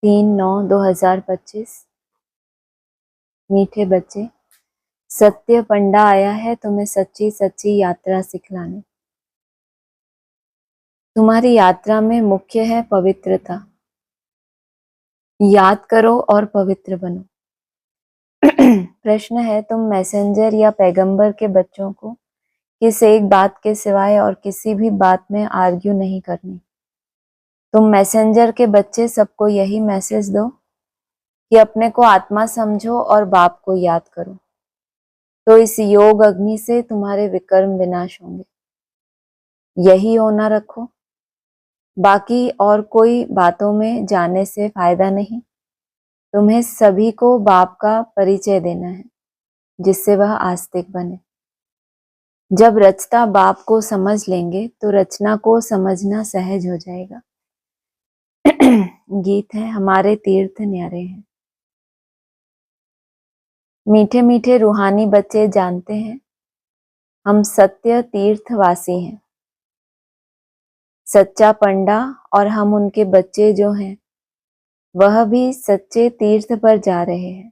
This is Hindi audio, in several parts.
3/9/2025। मीठे बच्चे, सत्य पंडा आया है तुम्हें सच्ची सच्ची यात्रा सिखलाने। तुम्हारी यात्रा में मुख्य है पवित्रता। याद करो और पवित्र बनो। प्रश्न है, तुम मैसेंजर या पैगंबर के बच्चों को किस एक बात के सिवाय और किसी भी बात में आर्ग्यू नहीं करनी। तुम मैसेंजर के बच्चे सबको यही मैसेज दो कि अपने को आत्मा समझो और बाप को याद करो, तो इस योग अग्नि से तुम्हारे विकर्म विनाश होंगे। यही होना रखो, बाकी और कोई बातों में जाने से फायदा नहीं। तुम्हें सभी को बाप का परिचय देना है जिससे वह आस्तिक बने। जब रचता बाप को समझ लेंगे तो रचना को समझना सहज हो जाएगा। गीत है, हमारे तीर्थ न्यारे हैं। मीठे मीठे रूहानी बच्चे जानते हैं हम सत्य तीर्थवासी हैं। सच्चा पंडा और हम उनके बच्चे जो हैं वह भी सच्चे तीर्थ पर जा रहे हैं।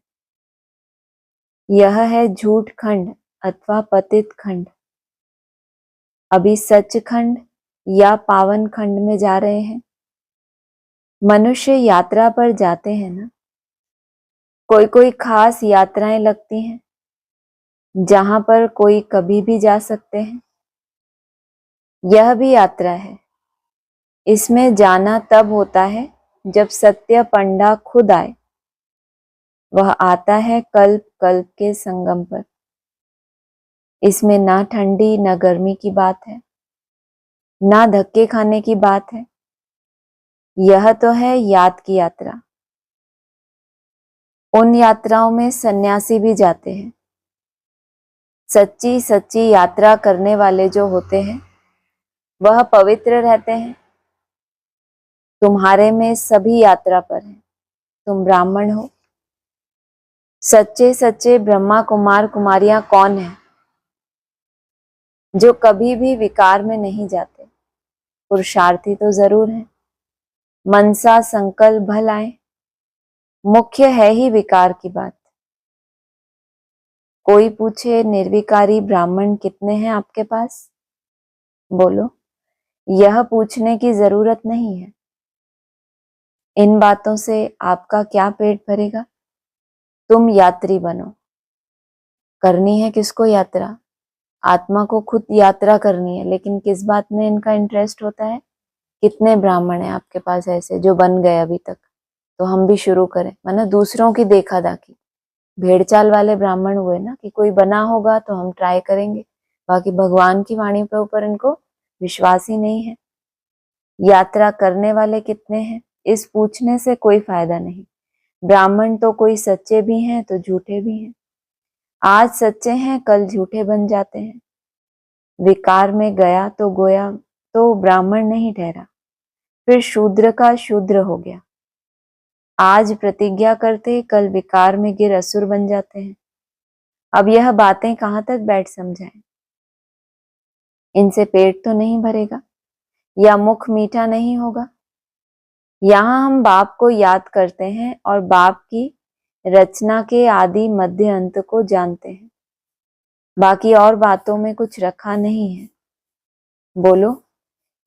यह है झूठ खंड अथवा पतित खंड। अभी सच खंड या पावन खंड में जा रहे हैं। मनुष्य यात्रा पर जाते हैं ना, कोई कोई खास यात्राएं लगती हैं जहां पर कोई कभी भी जा सकते हैं। यह भी यात्रा है। इसमें जाना तब होता है जब सत्य पंडा खुद आए। वह आता है कल्प कल्प के संगम पर। इसमें ना ठंडी न गर्मी की बात है, ना धक्के खाने की बात है। यह तो है याद की यात्रा। उन यात्राओं में सन्यासी भी जाते हैं। सच्ची सच्ची यात्रा करने वाले जो होते हैं वह पवित्र रहते हैं। तुम्हारे में सभी यात्रा पर हैं। तुम ब्राह्मण हो। सच्चे सच्चे ब्रह्मा कुमार कुमारियां कौन हैं? जो कभी भी विकार में नहीं जाते। पुरुषार्थी तो जरूर हैं। मनसा संकल्प भल आए। मुख्य है ही विकार की बात। कोई पूछे निर्विकारी ब्राह्मण कितने हैं आपके पास? बोलो, यह पूछने की जरूरत नहीं है। इन बातों से आपका क्या पेट भरेगा? तुम यात्री बनो। करनी है किसको यात्रा? आत्मा को खुद यात्रा करनी है, लेकिन किस बात में इनका इंटरेस्ट होता है? कितने ब्राह्मण हैं आपके पास ऐसे जो बन गए अभी तक? तो हम भी शुरू करें, माना दूसरों की देखा दाखी। भेड़ चाल वाले ब्राह्मण हुए ना कि कोई बना होगा तो हम ट्राई करेंगे, बाकी भगवान की वाणी पे ऊपर इनको विश्वास ही नहीं है। यात्रा करने वाले कितने हैं इस पूछने से कोई फायदा नहीं। ब्राह्मण तो कोई सच्चे भी हैं तो झूठे भी हैं। आज सच्चे हैं कल झूठे बन जाते हैं। विकार में गया तो गोया तो ब्राह्मण नहीं ठहरा, फिर शूद्र का शूद्र हो गया। आज प्रतिज्ञा करते कल विकार में गिर असुर बन जाते हैं। अब यह बातें कहाँ तक बैठ समझाएं? इनसे पेट तो नहीं भरेगा या मुख मीठा नहीं होगा। यहाँ हम बाप को याद करते हैं और बाप की रचना के आदि मध्य अंत को जानते हैं। बाकी और बातों में कुछ रखा नहीं है। बोलो,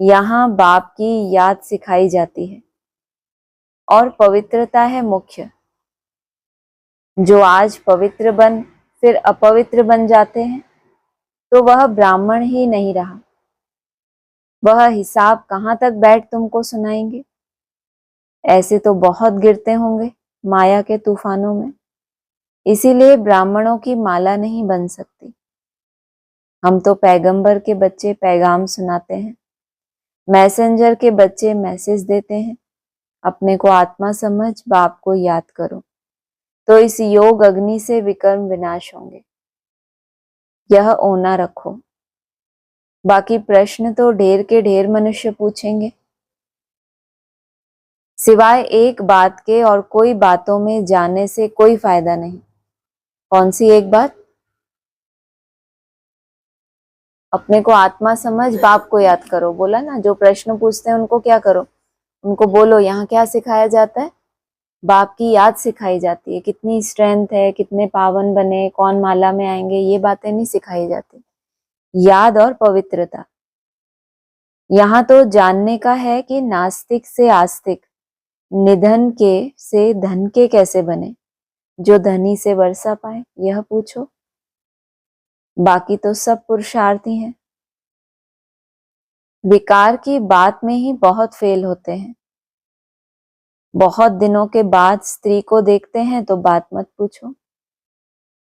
यहाँ बाप की याद सिखाई जाती है और पवित्रता है मुख्य। जो आज पवित्र बन फिर अपवित्र बन जाते हैं तो वह ब्राह्मण ही नहीं रहा। वह हिसाब कहाँ तक बैठ तुमको सुनाएंगे? ऐसे तो बहुत गिरते होंगे माया के तूफानों में। इसीलिए ब्राह्मणों की माला नहीं बन सकती। हम तो पैगंबर के बच्चे पैगाम सुनाते हैं, मैसेंजर के बच्चे मैसेज देते हैं। अपने को आत्मा समझ बाप को याद करो, तो इस योग अग्नि से विकर्म विनाश होंगे। यह ओना रखो। बाकी प्रश्न तो ढेर के ढेर मनुष्य पूछेंगे। सिवाय एक बात के और कोई बातों में जाने से कोई फायदा नहीं। कौन सी एक बात? अपने को आत्मा समझ बाप को याद करो। बोला ना, जो प्रश्न पूछते हैं उनको क्या करो? उनको बोलो यहाँ क्या सिखाया जाता है? बाप की याद सिखाई जाती है, कितनी स्ट्रेंथ है, कितने पावन बने, कौन माला में आएंगे, ये बातें नहीं सिखाई जाती। याद और पवित्रता। यहाँ तो जानने का है कि नास्तिक से आस्तिक, निधन के से धन के कैसे बने, जो धनी से वर्षा पाए, यह पूछो। बाकी तो सब पुरुषार्थी हैं। विकार की बात में ही बहुत फेल होते हैं। बहुत दिनों के बाद स्त्री को देखते हैं तो बात मत पूछो।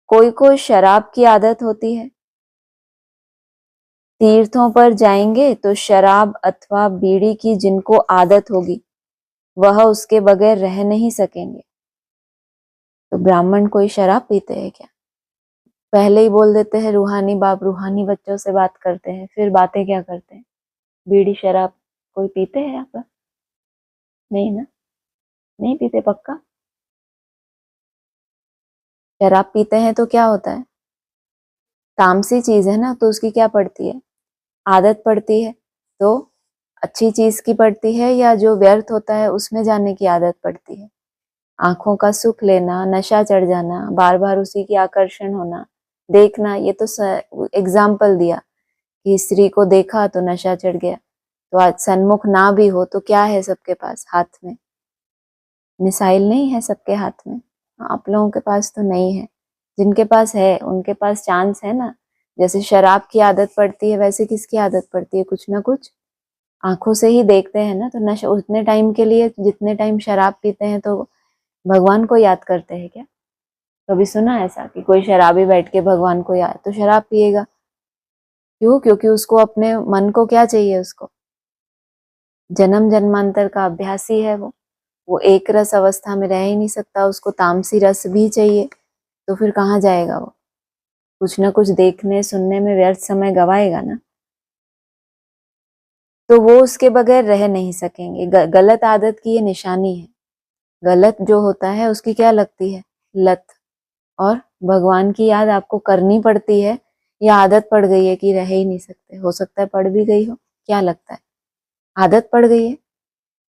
कोई कोई शराब की आदत होती है। तीर्थों पर जाएंगे तो शराब अथवा बीड़ी की जिनको आदत होगी वह उसके बगैर रह नहीं सकेंगे। तो ब्राह्मण कोई शराब पीते हैं क्या? पहले ही बोल देते हैं रूहानी बाप रूहानी बच्चों से बात करते हैं, फिर बातें क्या करते हैं? बीड़ी शराब कोई पीते हैं यहाँ पर? नहीं ना, नहीं पीते पक्का। शराब पीते हैं तो क्या होता है? तामसी चीज है ना, तो उसकी क्या पड़ती है? आदत पड़ती है। तो अच्छी चीज की पड़ती है या जो व्यर्थ होता है उसमें जाने की आदत पड़ती है? आंखों का सुख लेना, नशा चढ़ जाना, बार बार उसी की आकर्षण होना, देखना। ये तो एग्जाम्पल दिया कि स्त्री को देखा तो नशा चढ़ गया। तो आज सन्मुख ना भी हो तो क्या है सबके पास हाथ में? मिसाइल नहीं है सबके हाथ में। आप लोगों के पास तो नहीं है। जिनके पास है उनके पास चांस है ना। जैसे शराब की आदत पड़ती है वैसे किसकी आदत पड़ती है? कुछ ना कुछ आंखों से ही देखते हैं ना। तो नशा उतने टाइम के लिए, जितने टाइम शराब पीते हैं, तो भगवान को याद करते हैं क्या? कभी सुना ऐसा कि कोई शराबी बैठ के भगवान को याद? तो शराब पिएगा क्यों? क्योंकि उसको अपने मन को क्या चाहिए? उसको जन्म जन्मांतर का अभ्यासी है वो एक रस अवस्था में रह ही नहीं सकता, उसको तामसी रस भी चाहिए। तो फिर कहाँ जाएगा वो? कुछ ना कुछ देखने सुनने में व्यर्थ समय गवाएगा ना। तो वो उसके बगैर रह नहीं सकेंगे। गलत आदत की ये निशानी है। गलत जो होता है उसकी क्या लगती है? लत। और भगवान की याद आपको करनी पड़ती है या आदत पड़ गई है कि रह ही नहीं सकते? हो सकता है पड़ भी गई हो। क्या लगता है? आदत पड़ गई है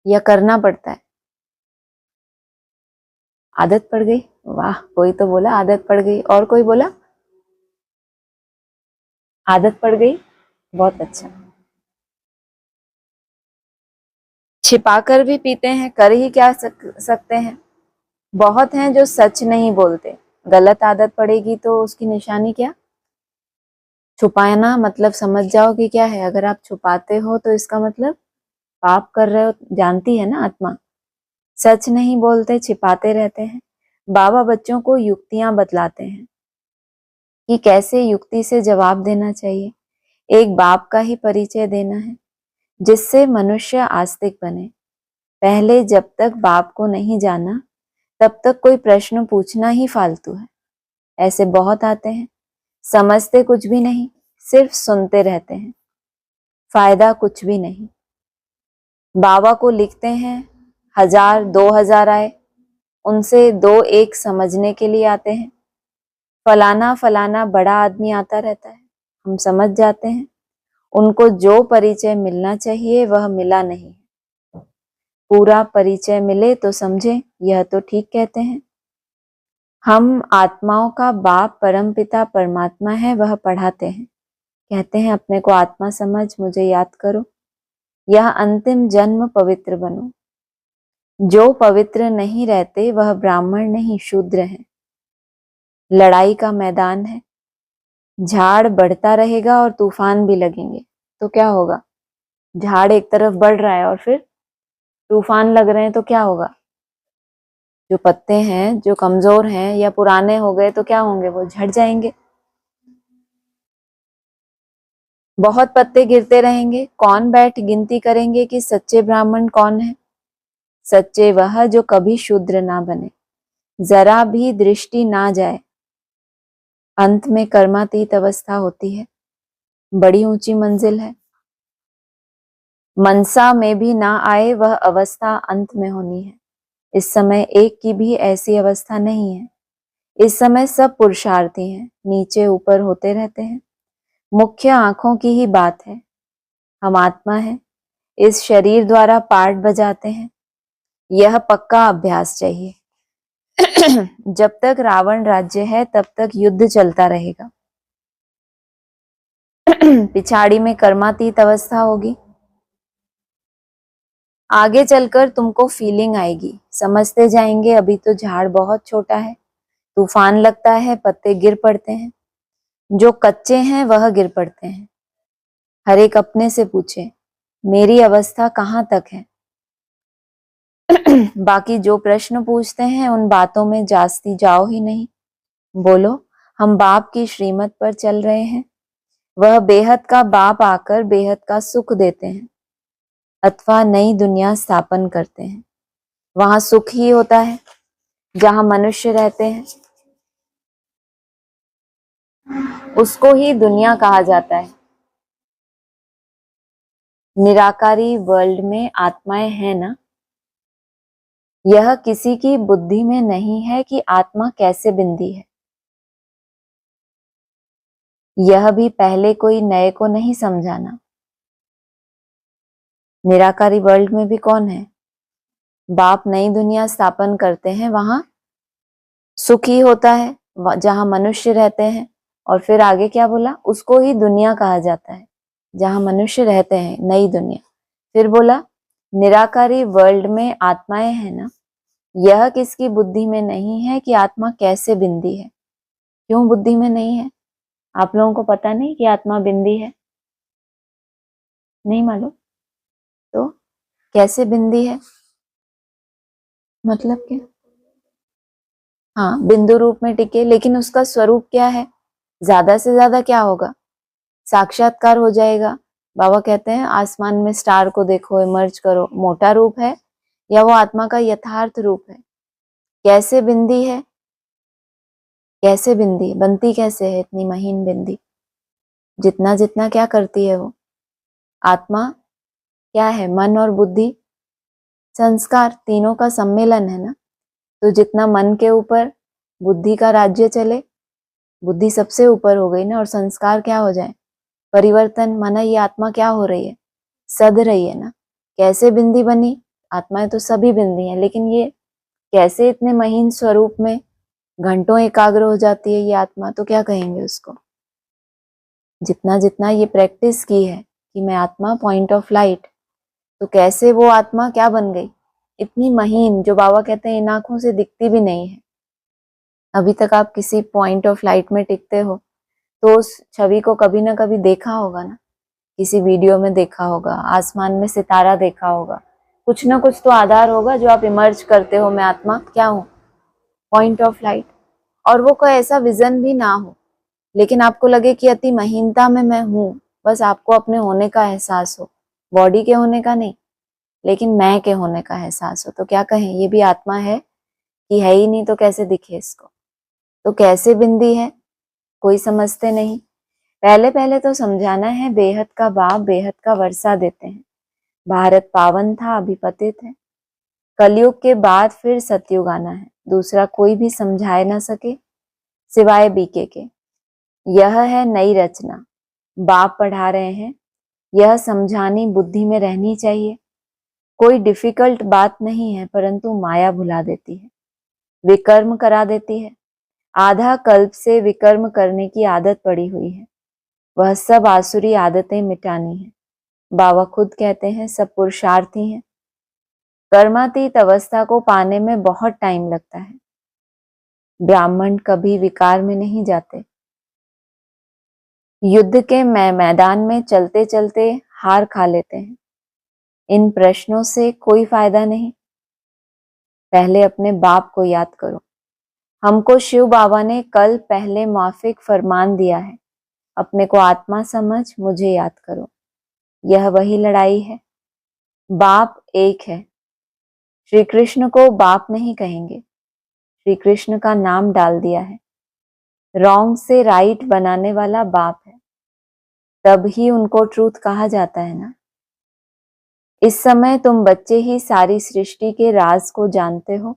या करना पड़ता है? आदत पड़ गई। वाह, कोई तो बोला आदत पड़ गई, और कोई बोला आदत पड़ गई। बहुत अच्छा। छिपाकर भी पीते हैं, कर ही क्या सकते हैं। बहुत हैं जो सच नहीं बोलते। गलत आदत पड़ेगी तो उसकी निशानी क्या? छुपाना मतलब समझ जाओ कि क्या है। अगर आप छुपाते हो तो इसका मतलब पाप कर रहे हो, जानती है ना आत्मा। सच नहीं बोलते, छिपाते रहते हैं। बाबा बच्चों को युक्तियां बतलाते हैं कि कैसे युक्ति से जवाब देना चाहिए। एक बाप का ही परिचय देना है जिससे मनुष्य आस्तिक बने। पहले जब तक बाप को नहीं जाना तब तक कोई प्रश्न पूछना ही फालतू है। ऐसे बहुत आते हैं, समझते कुछ भी नहीं, सिर्फ सुनते रहते हैं, फायदा कुछ भी नहीं। बाबा को लिखते हैं 1000 2000 आए, उनसे 2 1 समझने के लिए आते हैं। फलाना फलाना बड़ा आदमी आता रहता है, हम समझ जाते हैं। उनको जो परिचय मिलना चाहिए वह मिला नहीं। पूरा परिचय मिले तो समझे, यह तो ठीक कहते हैं। हम आत्माओं का बाप परमपिता परमात्मा है, वह पढ़ाते हैं। कहते हैं अपने को आत्मा समझ, मुझे याद करो, यह अंतिम जन्म पवित्र बनो। जो पवित्र नहीं रहते वह ब्राह्मण नहीं, शूद्र है। लड़ाई का मैदान है, झाड़ बढ़ता रहेगा और तूफान भी लगेंगे। तो क्या होगा? झाड़ एक तरफ बढ़ रहा है और फिर तूफान लग रहे हैं तो क्या होगा? जो पत्ते हैं जो कमजोर हैं या पुराने हो गए तो क्या होंगे? वो झड़ जाएंगे। बहुत पत्ते गिरते रहेंगे, कौन बैठ गिनती करेंगे कि सच्चे ब्राह्मण कौन है? सच्चे वह जो कभी शूद्र ना बने, जरा भी दृष्टि ना जाए। अंत में कर्मातीत अवस्था होती है, बड़ी ऊंची मंजिल है। मनसा में भी ना आए वह अवस्था अंत में होनी है। इस समय एक की भी ऐसी अवस्था नहीं है। इस समय सब पुरुषार्थी हैं, नीचे ऊपर होते रहते हैं। मुख्य आंखों की ही बात है। हम आत्मा है, इस शरीर द्वारा पार्ट बजाते हैं। यह पक्का अभ्यास चाहिए जब तक रावण राज्य है तब तक युद्ध चलता रहेगा। पिछाड़ी में कर्मातीत अवस्था होगी। आगे चलकर तुमको फीलिंग आएगी, समझते जाएंगे अभी तो झाड़ बहुत छोटा है, तूफान लगता है, पत्ते गिर पड़ते हैं, जो कच्चे हैं वह गिर पड़ते हैं। हर एक अपने से पूछे मेरी अवस्था कहाँ तक है। बाकी जो प्रश्न पूछते हैं उन बातों में जास्ती जाओ ही नहीं। बोलो हम बाप की श्रीमत पर चल रहे हैं। वह बेहद का बाप आकर बेहद का सुख देते हैं अथवा नई दुनिया स्थापन करते हैं। वहां सुख ही होता है जहां मनुष्य रहते हैं, उसको ही दुनिया कहा जाता है। निराकारी वर्ल्ड में आत्माएं हैं ना। यह किसी की बुद्धि में नहीं है कि आत्मा कैसे बिंदी है। यह भी पहले कोई नए को नहीं समझाना। निराकारी वर्ल्ड में भी कौन है? बाप नई दुनिया स्थापन करते हैं, वहां सुख ही होता है जहां मनुष्य रहते हैं। और फिर आगे क्या बोला? उसको ही दुनिया कहा जाता है जहां मनुष्य रहते हैं, नई दुनिया। फिर बोला निराकारी वर्ल्ड में आत्माएं हैं ना। यह किसकी बुद्धि में नहीं है कि आत्मा कैसे बिंदी है। क्यों बुद्धि में नहीं है? आप लोगों को पता नहीं कि आत्मा बिंदी है? नहीं मालूम? तो कैसे बिंदी है मतलब क्या? हाँ, बिंदु रूप में टिके, लेकिन उसका स्वरूप क्या है? ज्यादा से ज्यादा क्या होगा? साक्षात्कार हो जाएगा। बाबा कहते हैं आसमान में स्टार को देखो, इमर्ज करो। मोटा रूप है या वो आत्मा का यथार्थ रूप है? कैसे बिंदी है? कैसे बिंदी बनती कैसे है इतनी महीन बिंदी? जितना जितना क्या करती है वो आत्मा? क्या है? मन और बुद्धि, संस्कार, तीनों का सम्मेलन है ना। तो जितना मन के ऊपर बुद्धि का राज्य चले, बुद्धि सबसे ऊपर हो गई ना, और संस्कार क्या हो जाए? परिवर्तन। माना ये आत्मा क्या हो रही है? सध रही है ना। कैसे बिंदी बनी? आत्माएं तो सभी बिंदी हैं, लेकिन ये कैसे इतने महीन स्वरूप में घंटों एकाग्र हो जाती है ये आत्मा? तो क्या कहेंगे उसको? जितना जितना ये प्रैक्टिस की है कि मैं आत्मा, पॉइंट ऑफ लाइट, तो कैसे वो आत्मा क्या बन गई इतनी महीन, जो बाबा कहते हैं इन आंखों से दिखती भी नहीं है। अभी तक आप किसी पॉइंट ऑफ लाइट में टिकते हो तो उस छवि को कभी ना कभी देखा होगा ना, किसी वीडियो में देखा होगा, आसमान में सितारा देखा होगा, कुछ ना कुछ तो आधार होगा जो आप इमर्ज करते हो, मैं आत्मा क्या हूँ, पॉइंट ऑफ लाइट। और वो कोई ऐसा विजन भी ना हो, लेकिन आपको लगे कि अति महीनता में मैं हूँ, बस आपको अपने होने का एहसास हो, बॉडी के होने का नहीं, लेकिन मैं के होने का एहसास हो। तो क्या कहें, ये भी आत्मा है कि है ही नहीं? तो कैसे दिखे इसको? तो कैसे बिंदी है? कोई समझते नहीं। पहले पहले तो समझाना है, बेहद का बाप बेहद का वर्षा देते हैं। भारत पावन था, अभी पतित है। कलयुग के बाद फिर सतयुग आना है। दूसरा कोई भी समझाए ना सके सिवाय बीके के। यह है नई रचना, बाप पढ़ा रहे हैं। यह समझानी बुद्धि में रहनी चाहिए। कोई डिफिकल्ट बात नहीं है, परंतु माया भुला देती है, विकर्म करा देती है। आधा कल्प से विकर्म करने की आदत पड़ी हुई है। वह सब आसुरी आदतें मिटानी है। बाबा खुद कहते हैं सब पुरुषार्थी हैं। कर्मातीत अवस्था को पाने में बहुत टाइम लगता है। ब्राह्मण कभी विकार में नहीं जाते। युद्ध के मैदान में चलते चलते हार खा लेते हैं। इन प्रश्नों से कोई फायदा नहीं। पहले अपने बाप को याद करो। हमको शिव बाबा ने कल पहले माफिक फरमान दिया है, अपने को आत्मा समझ, मुझे याद करो। यह वही लड़ाई है। बाप एक है। श्री कृष्ण को बाप नहीं कहेंगे, श्री कृष्ण का नाम डाल दिया है। रॉन्ग से राइट बनाने वाला बाप है, तब ही उनको ट्रूथ कहा जाता है ना। इस समय तुम बच्चे ही सारी सृष्टि के राज को जानते हो।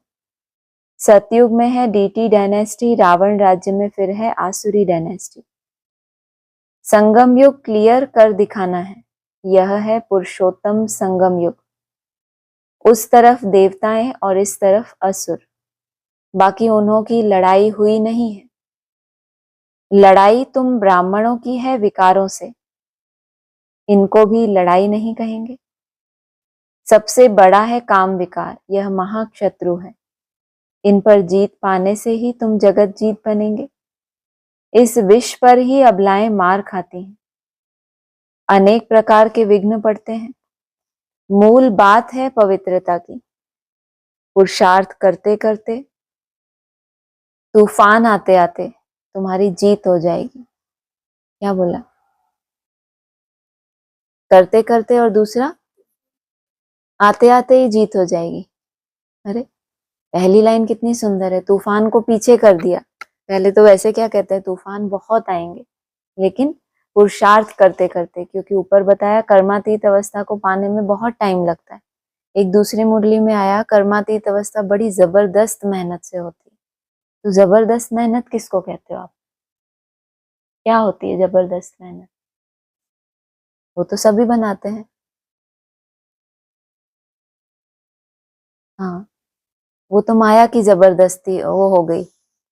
सतयुग में है डीटी डायनेस्टी, रावण राज्य में फिर है आसुरी डायनेस्टी। संगम युग क्लियर कर दिखाना है। यह है पुरुषोत्तम संगम युग। उस तरफ देवताएं और इस तरफ असुर। बाकी उन्हों की लड़ाई हुई नहीं है। लड़ाई तुम ब्राह्मणों की है विकारों से, इनको भी लड़ाई नहीं कहेंगे। सबसे बड़ा है काम विकार, यह महाशत्रु है। इन पर जीत पाने से ही तुम जगत जीत बनेंगे। इस विष पर ही अबलाएं मार खाती हैं। अनेक प्रकार के विघ्न पड़ते हैं। मूल बात है पवित्रता की। पुरुषार्थ करते करते, तूफान आते आते तुम्हारी जीत हो जाएगी। क्या बोला? करते करते और दूसरा आते आते ही जीत हो जाएगी। अरे पहली लाइन कितनी सुंदर है, तूफान को पीछे कर दिया। पहले तो वैसे क्या कहते हैं, तूफान बहुत आएंगे, लेकिन पुरुषार्थ करते करते, क्योंकि ऊपर बताया कर्मातीत अवस्था को पाने में बहुत टाइम लगता है। एक दूसरी मुरली में आया कर्मातीत अवस्था बड़ी जबरदस्त मेहनत से होती है। तो जबरदस्त मेहनत किसको कहते हो आप? क्या होती है जबरदस्त मेहनत? वो तो सभी बनाते हैं। हाँ, वो तो माया की जबरदस्ती वो हो गई,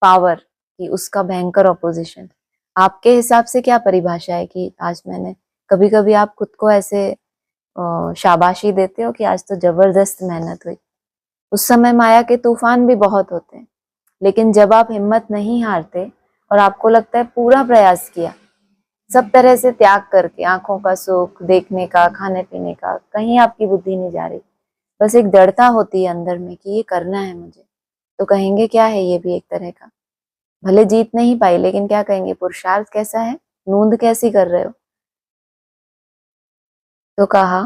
पावर की, उसका भयंकर ऑपोजिशन। आपके हिसाब से क्या परिभाषा है कि आज मैंने, कभी कभी आप खुद को ऐसे शाबाशी देते हो कि आज तो जबरदस्त मेहनत हुई। उस समय माया के तूफान भी बहुत होते हैं, लेकिन जब आप हिम्मत नहीं हारते और आपको लगता है पूरा प्रयास किया, सब तरह से त्याग करके, आंखों का सुख, देखने का, खाने पीने का, कहीं आपकी बुद्धि नहीं जा रही, बस एक दृढ़ता होती है अंदर में कि ये करना है मुझे, तो कहेंगे क्या है ये भी एक तरह का, भले जीत नहीं पाई लेकिन क्या कहेंगे, पुरुषार्थ कैसा है, नूंद कैसी कर रहे हो। तो कहा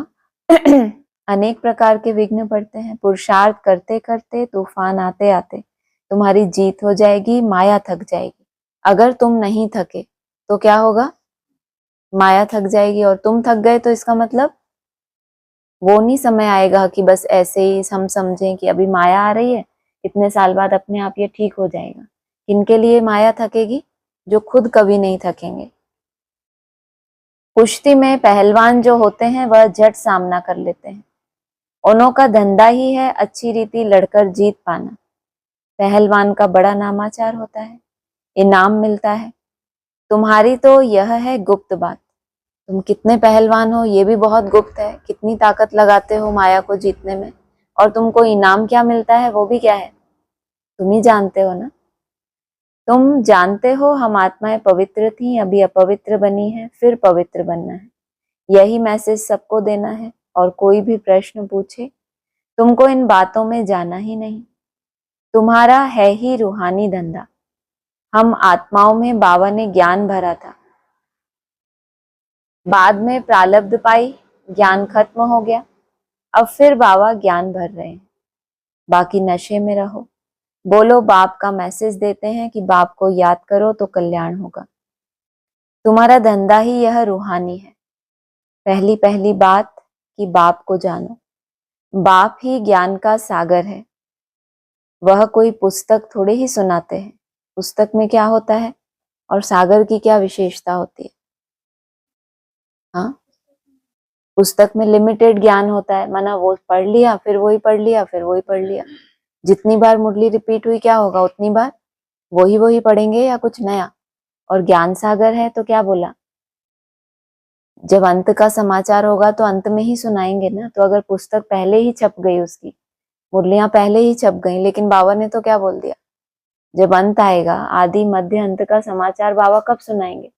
अनेक प्रकार के विघ्न पड़ते हैं, पुरुषार्थ करते करते, तूफान आते आते तुम्हारी जीत हो जाएगी, माया थक जाएगी। अगर तुम नहीं थके तो क्या होगा? माया थक जाएगी, और तुम थक गए तो इसका मतलब वो नहीं समय आएगा कि बस ऐसे ही हम समझें कि अभी माया आ रही है, इतने साल बाद अपने आप ये ठीक हो जाएगा। किनके लिए माया थकेगी? जो खुद कभी नहीं थकेंगे। कुश्ती में पहलवान जो होते हैं वह झट सामना कर लेते हैं। उन्हों का धंधा ही है अच्छी रीति लड़कर जीत पाना। पहलवान का बड़ा नामाचार होता है, इनाम मिलता है। तुम्हारी तो यह है गुप्त बात, तुम कितने पहलवान हो ये भी बहुत गुप्त है, कितनी ताकत लगाते हो माया को जीतने में, और तुमको इनाम क्या मिलता है वो भी क्या है, तुम ही जानते हो ना। तुम जानते हो हम आत्माएं पवित्र थी, अभी अपवित्र बनी है, फिर पवित्र बनना है। यही मैसेज सबको देना है, और कोई भी प्रश्न पूछे, तुमको इन बातों में जाना ही नहीं। तुम्हारा है ही रूहानी धंधा। हम आत्माओं में बाबा ने ज्ञान भरा था, बाद में प्रारब्ध पाई, ज्ञान खत्म हो गया, अब फिर बाबा ज्ञान भर रहे हैं। बाकी नशे में रहो, बोलो बाप का मैसेज देते हैं कि बाप को याद करो तो कल्याण होगा। तुम्हारा धंधा ही यह रूहानी है। पहली पहली बात कि बाप को जानो। बाप ही ज्ञान का सागर है। वह कोई पुस्तक थोड़े ही सुनाते हैं। पुस्तक में क्या होता है और सागर की क्या विशेषता होती है? हाँ, पुस्तक में लिमिटेड ज्ञान होता है, माना वो पढ़ लिया, फिर वही पढ़ लिया, फिर वही पढ़ लिया। जितनी बार मुरली रिपीट हुई क्या होगा, उतनी बार वही वही पढ़ेंगे या कुछ नया। और ज्ञान सागर है तो क्या बोला, जब अंत का समाचार होगा तो अंत में ही सुनाएंगे ना। तो अगर पुस्तक पहले ही छप गई, उसकी मुरलियां पहले ही छप गई, लेकिन बाबा ने तो क्या बोल दिया, जब अंत आएगा, आदि मध्य अंत का समाचार बाबा कब सुनाएंगे?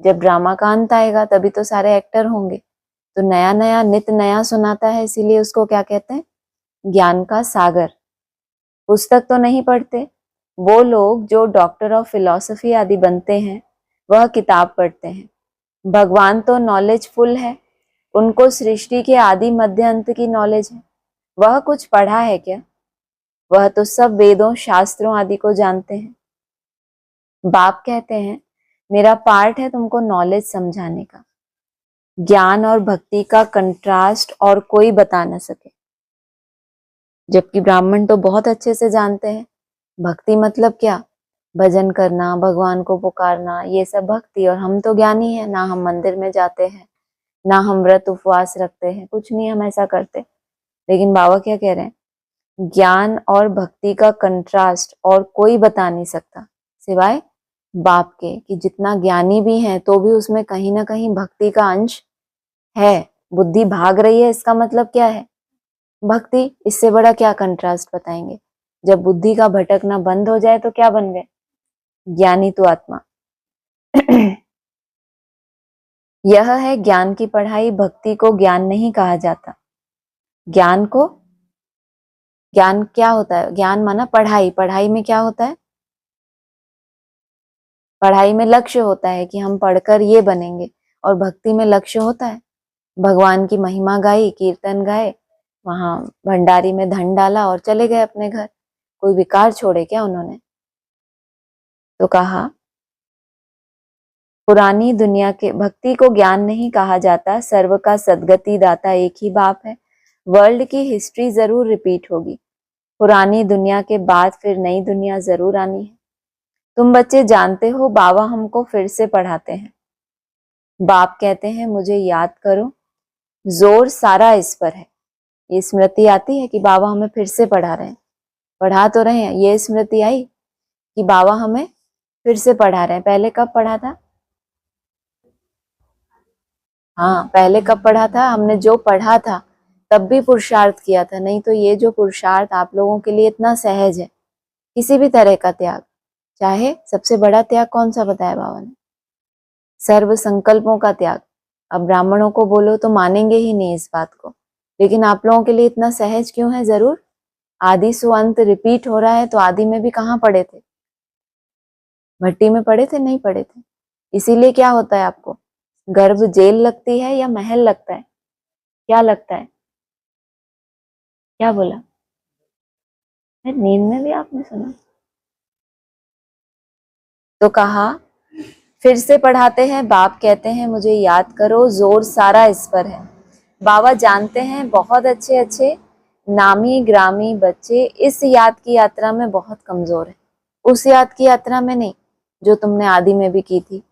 जब ड्रामा का अंत आएगा तभी तो सारे एक्टर होंगे। तो नया नया नित नया सुनाता है, इसीलिए उसको क्या कहते हैं, ज्ञान का सागर। पुस्तक तो नहीं पढ़ते वो लोग जो डॉक्टर ऑफ फिलॉसफी आदि बनते हैं, वह किताब पढ़ते हैं। भगवान तो नॉलेजफुल है, उनको सृष्टि के आदि मध्य अंत की नॉलेज है। वह कुछ पढ़ा है क्या? वह तो सब वेदों शास्त्रों आदि को जानते हैं। बाप कहते हैं मेरा पार्ट है तुमको नॉलेज समझाने का। ज्ञान और भक्ति का कंट्रास्ट और कोई बता न सके। जबकि ब्राह्मण तो बहुत अच्छे से जानते हैं भक्ति मतलब क्या, भजन करना, भगवान को पुकारना, ये सब भक्ति। और हम तो ज्ञानी है ना, हम मंदिर में जाते हैं, ना हम व्रत उपवास रखते हैं, कुछ नहीं हम ऐसा करते। लेकिन बाबा क्या कह रहे हैं, ज्ञान और भक्ति का कंट्रास्ट और कोई बता नहीं सकता सिवाय बाप के, कि जितना ज्ञानी भी है तो भी उसमें कहीं ना कहीं भक्ति का अंश है। बुद्धि भाग रही है, इसका मतलब क्या है? भक्ति। इससे बड़ा क्या कंट्रास्ट बताएंगे? जब बुद्धि का भटकना बंद हो जाए तो क्या बन गए? ज्ञानी तो आत्मा। यह है ज्ञान की पढ़ाई। भक्ति को ज्ञान नहीं कहा जाता। ज्ञान को, ज्ञान क्या होता है? ज्ञान माना पढ़ाई। पढ़ाई में क्या होता है? पढ़ाई में लक्ष्य होता है कि हम पढ़कर ये बनेंगे, और भक्ति में लक्ष्य होता है भगवान की महिमा गाई, कीर्तन गाए, वहां भंडारी में धन डाला और चले गए अपने घर। कोई विकार छोड़े क्या उन्होंने? तो कहा पुरानी दुनिया के भक्ति को ज्ञान नहीं कहा जाता। सर्व का सद्गति दाता एक ही बाप है। वर्ल्ड की हिस्ट्री जरूर रिपीट होगी। पुरानी दुनिया के बाद फिर नई दुनिया जरूर आनी है। तुम बच्चे जानते हो बाबा हमको फिर से पढ़ाते हैं। बाप कहते हैं मुझे याद करो, जोर सारा इस पर है। ये स्मृति आती है कि बाबा हमें फिर से पढ़ा रहे हैं। पढ़ा तो रहे हैं, ये स्मृति आई कि बाबा हमें फिर से पढ़ा रहे हैं। पहले कब पढ़ा था? हाँ, पहले कब पढ़ा था? हमने जो पढ़ा था तब भी पुरुषार्थ किया था। नहीं तो ये जो पुरुषार्थ आप लोगों के लिए इतना सहज है, किसी भी तरह का त्याग, चाहे सबसे बड़ा त्याग कौन सा बताया बाबा ने? सर्व संकल्पों का त्याग। अब ब्राह्मणों को बोलो तो मानेंगे ही नहीं इस बात को, लेकिन आप लोगों के लिए इतना सहज क्यों है? जरूर आदि सु अंत रिपीट हो रहा है, तो आदि में भी कहाँ पढ़े थे? भट्टी में पढ़े थे? नहीं पढ़े थे। इसीलिए क्या होता है आपको? गर्भ जेल लगती है या महल लगता है? क्या लगता है? क्या बोला? नींद में भी आपने सुना? तो कहा फिर से पढ़ाते हैं। बाप कहते हैं मुझे याद करो, जोर सारा इस पर है। बाबा जानते हैं बहुत अच्छे अच्छे नामी ग्रामी बच्चे इस याद की यात्रा में बहुत कमजोर है। उस याद की यात्रा में नहीं जो तुमने आदि में भी की थी।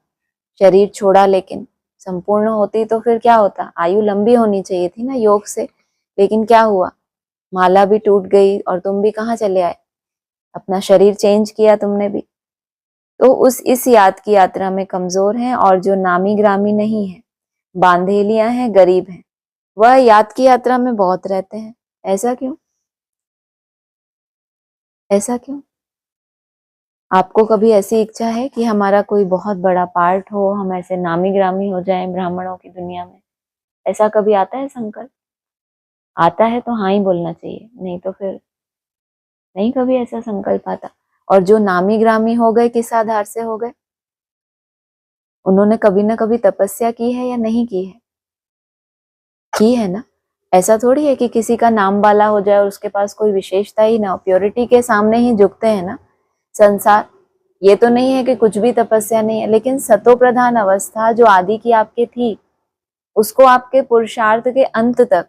शरीर छोड़ा, लेकिन संपूर्ण होती तो फिर क्या होता? आयु लंबी होनी चाहिए थी ना योग से। लेकिन क्या हुआ? माला भी टूट गई और तुम भी कहाँ चले आए? अपना शरीर चेंज किया तुमने भी। तो इस याद की यात्रा में कमजोर हैं, और जो नामी ग्रामी नहीं है, बांधेलियां हैं, गरीब हैं, वह याद की यात्रा में बहुत रहते हैं। ऐसा क्यों? ऐसा क्यों? आपको कभी ऐसी इच्छा है कि हमारा कोई बहुत बड़ा पार्ट हो, हम ऐसे नामी ग्रामी हो जाएं ब्राह्मणों की दुनिया में? ऐसा कभी आता है संकल्प? आता है तो हाँ ही बोलना चाहिए, नहीं तो फिर नहीं कभी ऐसा संकल्प आता। और जो नामी ग्रामी हो गए, किस आधार से हो गए? उन्होंने कभी ना कभी तपस्या की है या नहीं की है? की है ना। ऐसा थोड़ी है कि किसी का नाम वाला हो जाए और उसके पास कोई विशेषता ही ना हो। प्योरिटी के सामने ही झुकते हैं ना संसार। ये तो नहीं है कि कुछ भी तपस्या नहीं है, लेकिन सतो प्रधान अवस्था जो आदि की आपके थी, उसको आपके पुरुषार्थ के अंत तक,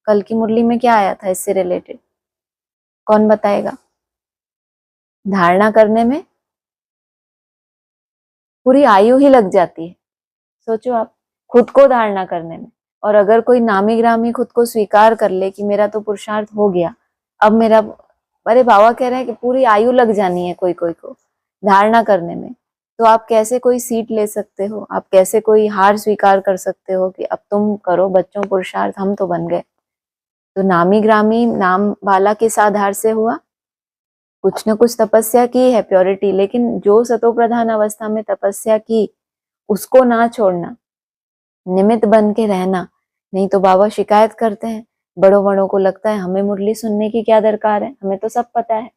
कल की मुरली में क्या आया था इससे रिलेटेड? कौन बताएगा? धारणा करने में पूरी आयु ही लग जाती है। सोचो आप, खुद को धारणा करने में। और अगर कोई नामी ग्रामी खुद को स्वीकार कर ले कि मेरा तो पुरुषार्थ हो गया, अब मेरा, अरे बाबा कह रहे हैं कि पूरी आयु लग जानी है कोई कोई को धारणा करने में, तो आप कैसे कोई सीट ले सकते हो? आप कैसे कोई हार स्वीकार कर सकते हो कि अब तुम करो बच्चों पुरुषार्थ, हम तो बन गए? तो नामी ग्रामी नाम वाला किस आधार से हुआ? कुछ न कुछ तपस्या की है, प्योरिटी। लेकिन जो सतो प्रधान अवस्था में तपस्या की, उसको ना छोड़ना, निमित्त बन के रहना। नहीं तो बाबा शिकायत करते हैं, बड़ों बड़ों को लगता है हमें मुरली सुनने की क्या दरकार है, हमें तो सब पता है।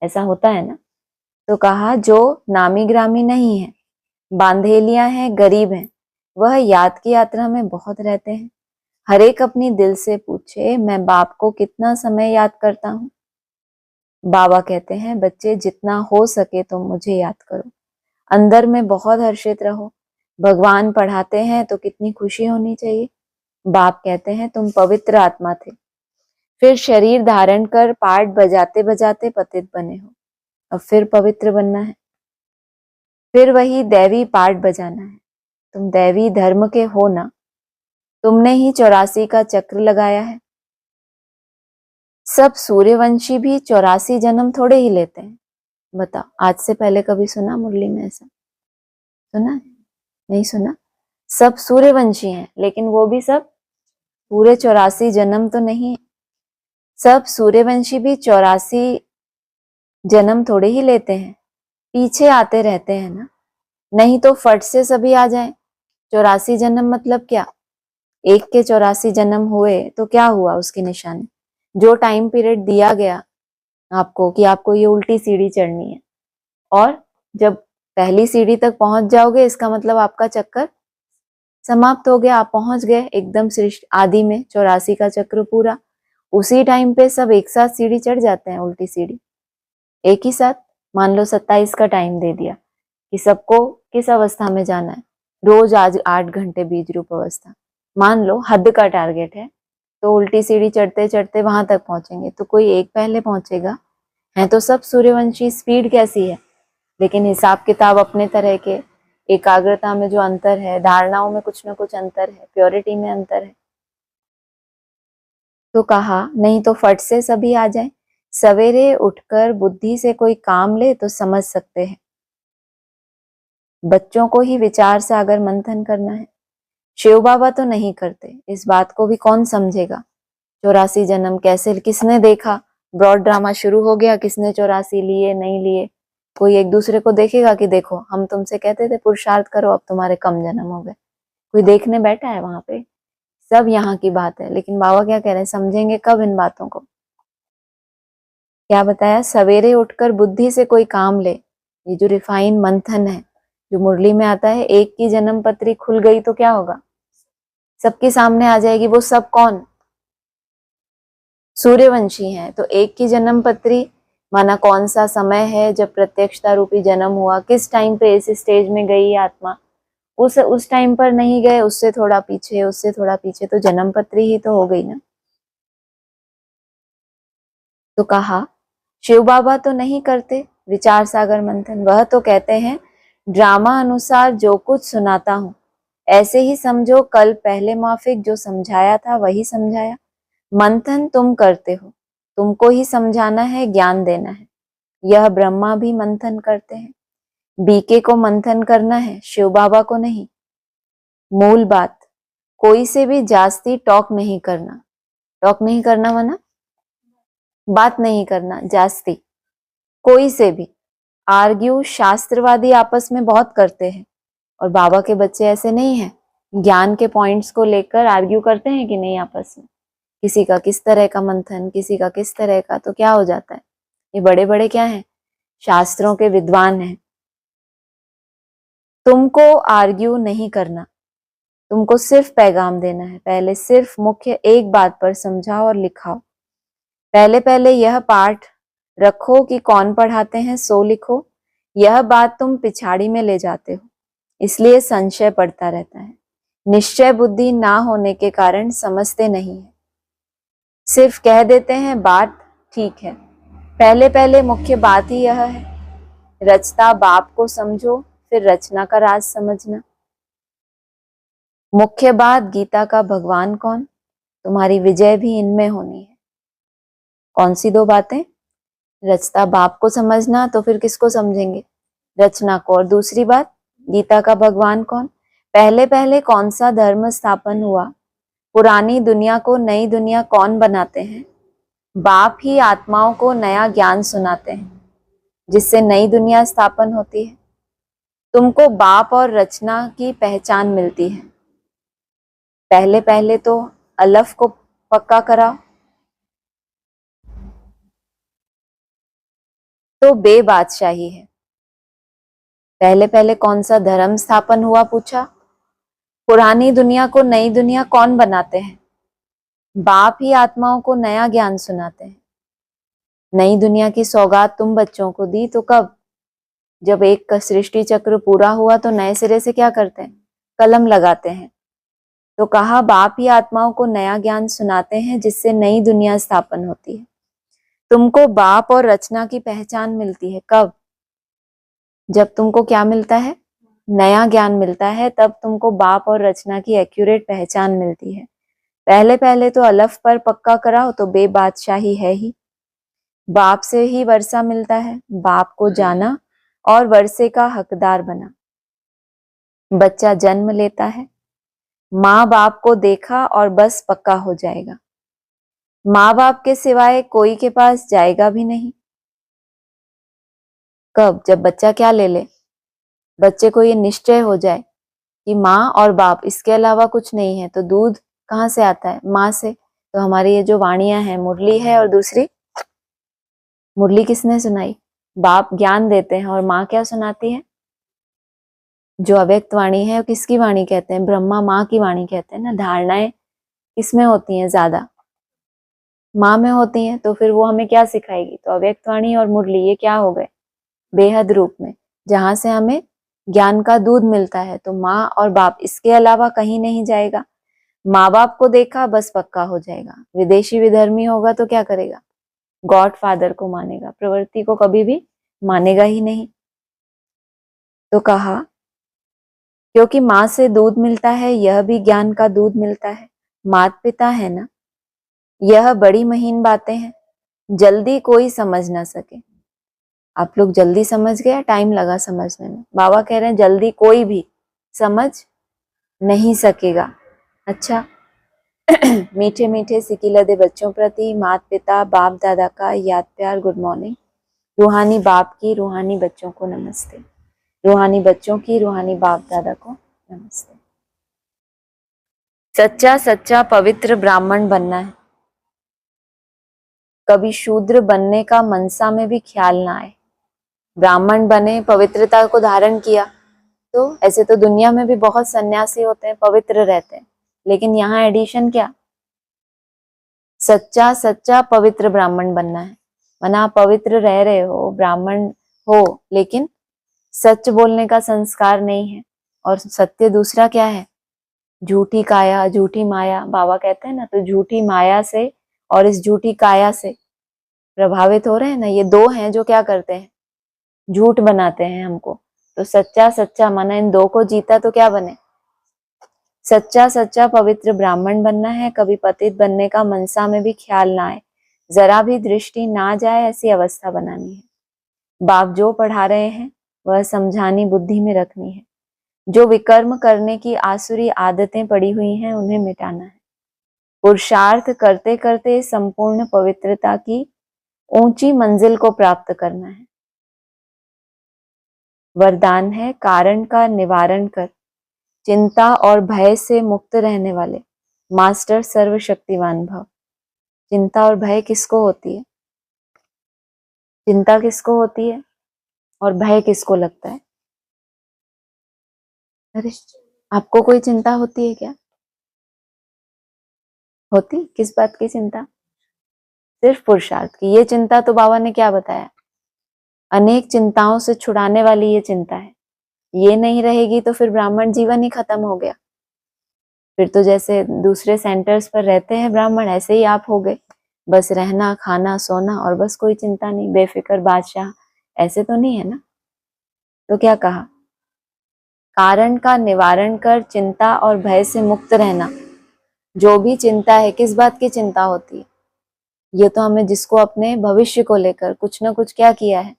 ऐसा होता है ना। तो कहा जो नामी ग्रामी नहीं है, बांधेलियां हैं, गरीब हैं, वह याद की यात्रा में बहुत रहते हैं। हर एक अपनी दिल से पूछे, मैं बाप को कितना समय याद करता हूँ? बाबा कहते हैं बच्चे जितना हो सके तुम मुझे याद करो, अंदर में बहुत हर्षित रहो। भगवान पढ़ाते हैं तो कितनी खुशी होनी चाहिए। बाप कहते हैं तुम पवित्र आत्मा थे, फिर शरीर धारण कर पाठ बजाते बजाते पतित बने हो, अब फिर पवित्र बनना है, फिर वही दैवी पाठ बजाना है। तुम दैवी धर्म के हो ना, तुमने ही 84 का चक्र लगाया है। सब सूर्यवंशी भी 84 जन्म थोड़े ही लेते हैं। बताओ, आज से पहले कभी सुना मुरली में ऐसा? सुना है? नहीं सुना। सब सूर्यवंशी हैं, लेकिन वो भी सब पूरे 84 जन्म तो नहीं है। सब सूर्यवंशी भी 84 जन्म थोड़े ही लेते हैं, पीछे आते रहते हैं ना। नहीं तो फट से सभी आ जाएं। 84 जन्म मतलब क्या? एक के 84 जन्म हुए तो क्या हुआ उसकी निशानी? जो टाइम पीरियड दिया गया आपको कि आपको ये उल्टी सीढ़ी चढ़नी है, और जब पहली सीढ़ी तक पहुंच जाओगे इसका मतलब आपका चक्कर समाप्त हो गया, आप पहुंच गए एकदम सृष्टि आदि में, 84 का चक्र पूरा। उसी टाइम पे सब एक साथ सीढ़ी चढ़ जाते हैं, उल्टी सीढ़ी एक ही साथ। मान लो 27 का टाइम दे दिया कि सबको किस अवस्था में जाना है, रोज आज 8 घंटे बीज रूप अवस्था, मान लो हद का टारगेट है, तो उल्टी सीढ़ी चढ़ते चढ़ते वहां तक पहुंचेंगे। तो कोई एक पहले पहुंचेगा, है तो सब सूर्यवंशी, स्पीड कैसी है, लेकिन हिसाब किताब अपने तरह के, एकाग्रता में जो अंतर है, धारणाओं में कुछ ना कुछ अंतर है, प्योरिटी में अंतर है। तो कहा नहीं तो फट से सभी आ जाए, सवेरे उठकर बुद्धि से कोई काम ले तो समझ सकते हैं। बच्चों को ही विचार सागर मंथन करना है, शिव बाबा तो नहीं करते। इस बात को भी कौन समझेगा? 84 जन्म कैसे, किसने देखा? ब्रॉड ड्रामा शुरू हो गया, किसने 84 लिए नहीं लिए। कोई एक दूसरे को देखेगा कि देखो हम तुमसे कहते थे पुरुषार्थ करो, अब तुम्हारे कम जन्म हो गए। कोई देखने बैठा है वहां पे? सब यहाँ की बात है। लेकिन बाबा क्या कह रहे हैं, समझेंगे कब इन बातों को? क्या बताया? सवेरे उठकर बुद्धि से कोई काम ले, ये जो रिफाइन मंथन है जो मुरली में आता है, एक की जन्म पत्री खुल गई तो क्या होगा? सबके सामने आ जाएगी। वो सब कौन? सूर्यवंशी हैं। तो एक की जन्म पत्री माना कौन सा समय है जब प्रत्यक्षता रूपी जन्म हुआ, किस टाइम पे इस स्टेज में गई आत्मा, उस टाइम पर नहीं गए, उससे थोड़ा पीछे, उससे थोड़ा पीछे, तो जन्म पत्री ही तो हो गई ना। तो कहा शिव बाबा तो नहीं करते विचार सागर मंथन, वह तो कहते हैं ड्रामा अनुसार जो कुछ सुनाता हूं ऐसे ही समझो, कल पहले माफिक जो समझाया था वही समझाया। मंथन तुम करते हो, तुमको ही समझाना है, ज्ञान देना है। यह ब्रह्मा भी मंथन करते हैं, बीके को मंथन करना है, शिव बाबा को नहीं। मूल बात, कोई से भी जास्ती टॉक नहीं करना। टॉक नहीं करना माना बात नहीं करना, जास्ती कोई से भी। आर्ग्यू शास्त्रवादी आपस में बहुत करते हैं, और बाबा के बच्चे ऐसे नहीं हैं। ज्ञान के पॉइंट्स को लेकर आर्ग्यू करते हैं कि नहीं आपस में? किसी का किस तरह का मंथन, किसी का किस तरह का, तो क्या हो जाता है? ये बड़े बड़े क्या हैं? शास्त्रों के विद्वान हैं। तुमको आर्ग्यू नहीं करना, तुमको सिर्फ पैगाम देना है। पहले सिर्फ मुख्य एक बात पर समझाओ और लिखाओ। पहले पहले यह पाठ रखो कि कौन पढ़ाते हैं सो लिखो। यह बात तुम पिछाड़ी में ले जाते हो, इसलिए संशय पड़ता रहता है। निश्चय बुद्धि ना होने के कारण समझते नहीं है, सिर्फ कह देते हैं बात ठीक है। पहले पहले मुख्य बात ही यह है, रचता बाप को समझो, फिर रचना का राज समझना। मुख्य बात गीता का भगवान कौन, तुम्हारी विजय भी इनमें होनी है। कौन सी दो बातें? रचता बाप को समझना, तो फिर किसको समझेंगे? रचना को। और दूसरी बात, गीता का भगवान कौन? पहले पहले कौन सा धर्म स्थापन हुआ, पुरानी दुनिया को नई दुनिया कौन बनाते हैं? बाप ही आत्माओं को नया ज्ञान सुनाते हैं, जिससे नई दुनिया स्थापन होती है। तुमको बाप और रचना की पहचान मिलती है। पहले पहले तो अलफ को पक्का कराओ, तो बे बादशाही है। पहले पहले कौन सा धर्म स्थापन हुआ पूछा, पुरानी दुनिया को नई दुनिया कौन बनाते हैं? बाप ही आत्माओं को नया ज्ञान सुनाते हैं। नई दुनिया की सौगात तुम बच्चों को दी, तो कब? जब एक सृष्टि चक्र पूरा हुआ तो नए सिरे से क्या करते हैं? कलम लगाते हैं। तो कहा बाप ही आत्माओं को नया ज्ञान सुनाते हैं, जिससे नई दुनिया स्थापन होती है। तुमको बाप और रचना की पहचान मिलती है कब? जब तुमको क्या मिलता है? नया ज्ञान मिलता है, तब तुमको बाप और रचना की एक्यूरेट पहचान मिलती है। पहले पहले तो अलफ पर पक्का कराओ तो बेबादशाही है ही। बाप से ही वर्षा मिलता है, बाप को जाना और वर्षे का हकदार बना। बच्चा जन्म लेता है, माँ बाप को देखा और बस पक्का हो जाएगा। माँ बाप के सिवाय कोई के पास जाएगा भी नहीं। कब? जब बच्चा क्या ले ले, बच्चे को ये निश्चय हो जाए कि माँ और बाप, इसके अलावा कुछ नहीं है। तो दूध कहाँ से आता है? माँ से। तो हमारी ये जो वाणियां हैं, मुरली है और दूसरी मुरली किसने सुनाई? बाप ज्ञान देते हैं और माँ क्या सुनाती है? जो अव्यक्त वाणी है, किसकी वाणी कहते हैं? ब्रह्मा माँ की वाणी कहते हैं ना। धारणाएं किसमें होती हैं? ज्यादा माँ में होती हैं। तो फिर वो हमें क्या सिखाएगी? तो अव्यक्त वाणी और मुरली ये क्या हो गए? बेहद रूप में, जहां से हमें ज्ञान का दूध मिलता है। तो माँ और बाप, इसके अलावा कहीं नहीं जाएगा। माँ बाप को देखा बस पक्का हो जाएगा। विदेशी विधर्मी होगा तो क्या करेगा? गॉड फादर को मानेगा, प्रवृत्ति को कभी भी मानेगा ही नहीं। तो कहा क्योंकि माँ से दूध मिलता है, यह भी ज्ञान का दूध मिलता है। माता पिता है ना, यह बड़ी महीन बातें हैं, जल्दी कोई समझ ना सके। आप लोग जल्दी समझ गए, टाइम लगा समझने में? बाबा कह रहे हैं जल्दी कोई भी समझ नहीं सकेगा। अच्छा मीठे मीठे सिकिलदे बच्चों प्रति माता पिता बाप दादा का याद प्यार गुड मॉर्निंग। रूहानी बाप की रूहानी बच्चों को नमस्ते। रूहानी बच्चों की रूहानी बाप दादा को नमस्ते। सच्चा सच्चा पवित्र ब्राह्मण बनना है। कभी शूद्र बनने का मनसा में भी ख्याल ना आए। ब्राह्मण बने, पवित्रता को धारण किया। तो ऐसे तो दुनिया में भी बहुत सन्यासी होते हैं, पवित्र रहते हैं, लेकिन यहाँ एडिशन क्या? सच्चा सच्चा पवित्र ब्राह्मण बनना है। माना आप पवित्र रह रहे हो, ब्राह्मण हो, लेकिन सच बोलने का संस्कार नहीं है। और सत्य दूसरा क्या है? झूठी काया, झूठी माया। बाबा कहते हैं ना, तो झूठी माया से और इस झूठी काया से प्रभावित हो रहे हैं ना, ये दो हैं जो क्या करते हैं? झूठ बनाते हैं हमको। तो सच्चा सच्चा माना इन दो को जीता तो क्या बने? सच्चा सच्चा पवित्र ब्राह्मण बनना है। कभी पतित बनने का मनसा में भी ख्याल ना आए, जरा भी दृष्टि ना जाए, ऐसी अवस्था बनानी है। बाप जो पढ़ा रहे हैं वह समझानी बुद्धि में रखनी है। जो विकर्म करने की आसुरी आदतें पड़ी हुई हैं उन्हें मिटाना है। पुरुषार्थ करते करते संपूर्ण पवित्रता की ऊंची मंजिल को प्राप्त करना है। वरदान है कारण का निवारण कर चिंता और भय से मुक्त रहने वाले मास्टर सर्वशक्तिवान भव। चिंता और भय किसको होती है? चिंता किसको होती है और भय किसको लगता है? अरे आपको कोई चिंता होती है क्या? होती? किस बात की चिंता? सिर्फ पुरुषार्थ की। ये चिंता तो बाबा ने क्या बताया? अनेक चिंताओं से छुड़ाने वाली ये चिंता है। ये नहीं रहेगी तो फिर ब्राह्मण जीवन ही खत्म हो गया। फिर तो जैसे दूसरे सेंटर्स पर रहते हैं ब्राह्मण, ऐसे ही आप हो गए। बस रहना खाना सोना और बस कोई चिंता नहीं, बेफिक्र बादशाह। ऐसे तो नहीं है ना। तो क्या कहा? कारण का निवारण कर चिंता और भय से मुक्त रहना। जो भी चिंता है, किस बात की चिंता होती है? ये तो हमें जिसको अपने भविष्य को लेकर कुछ ना कुछ क्या किया है,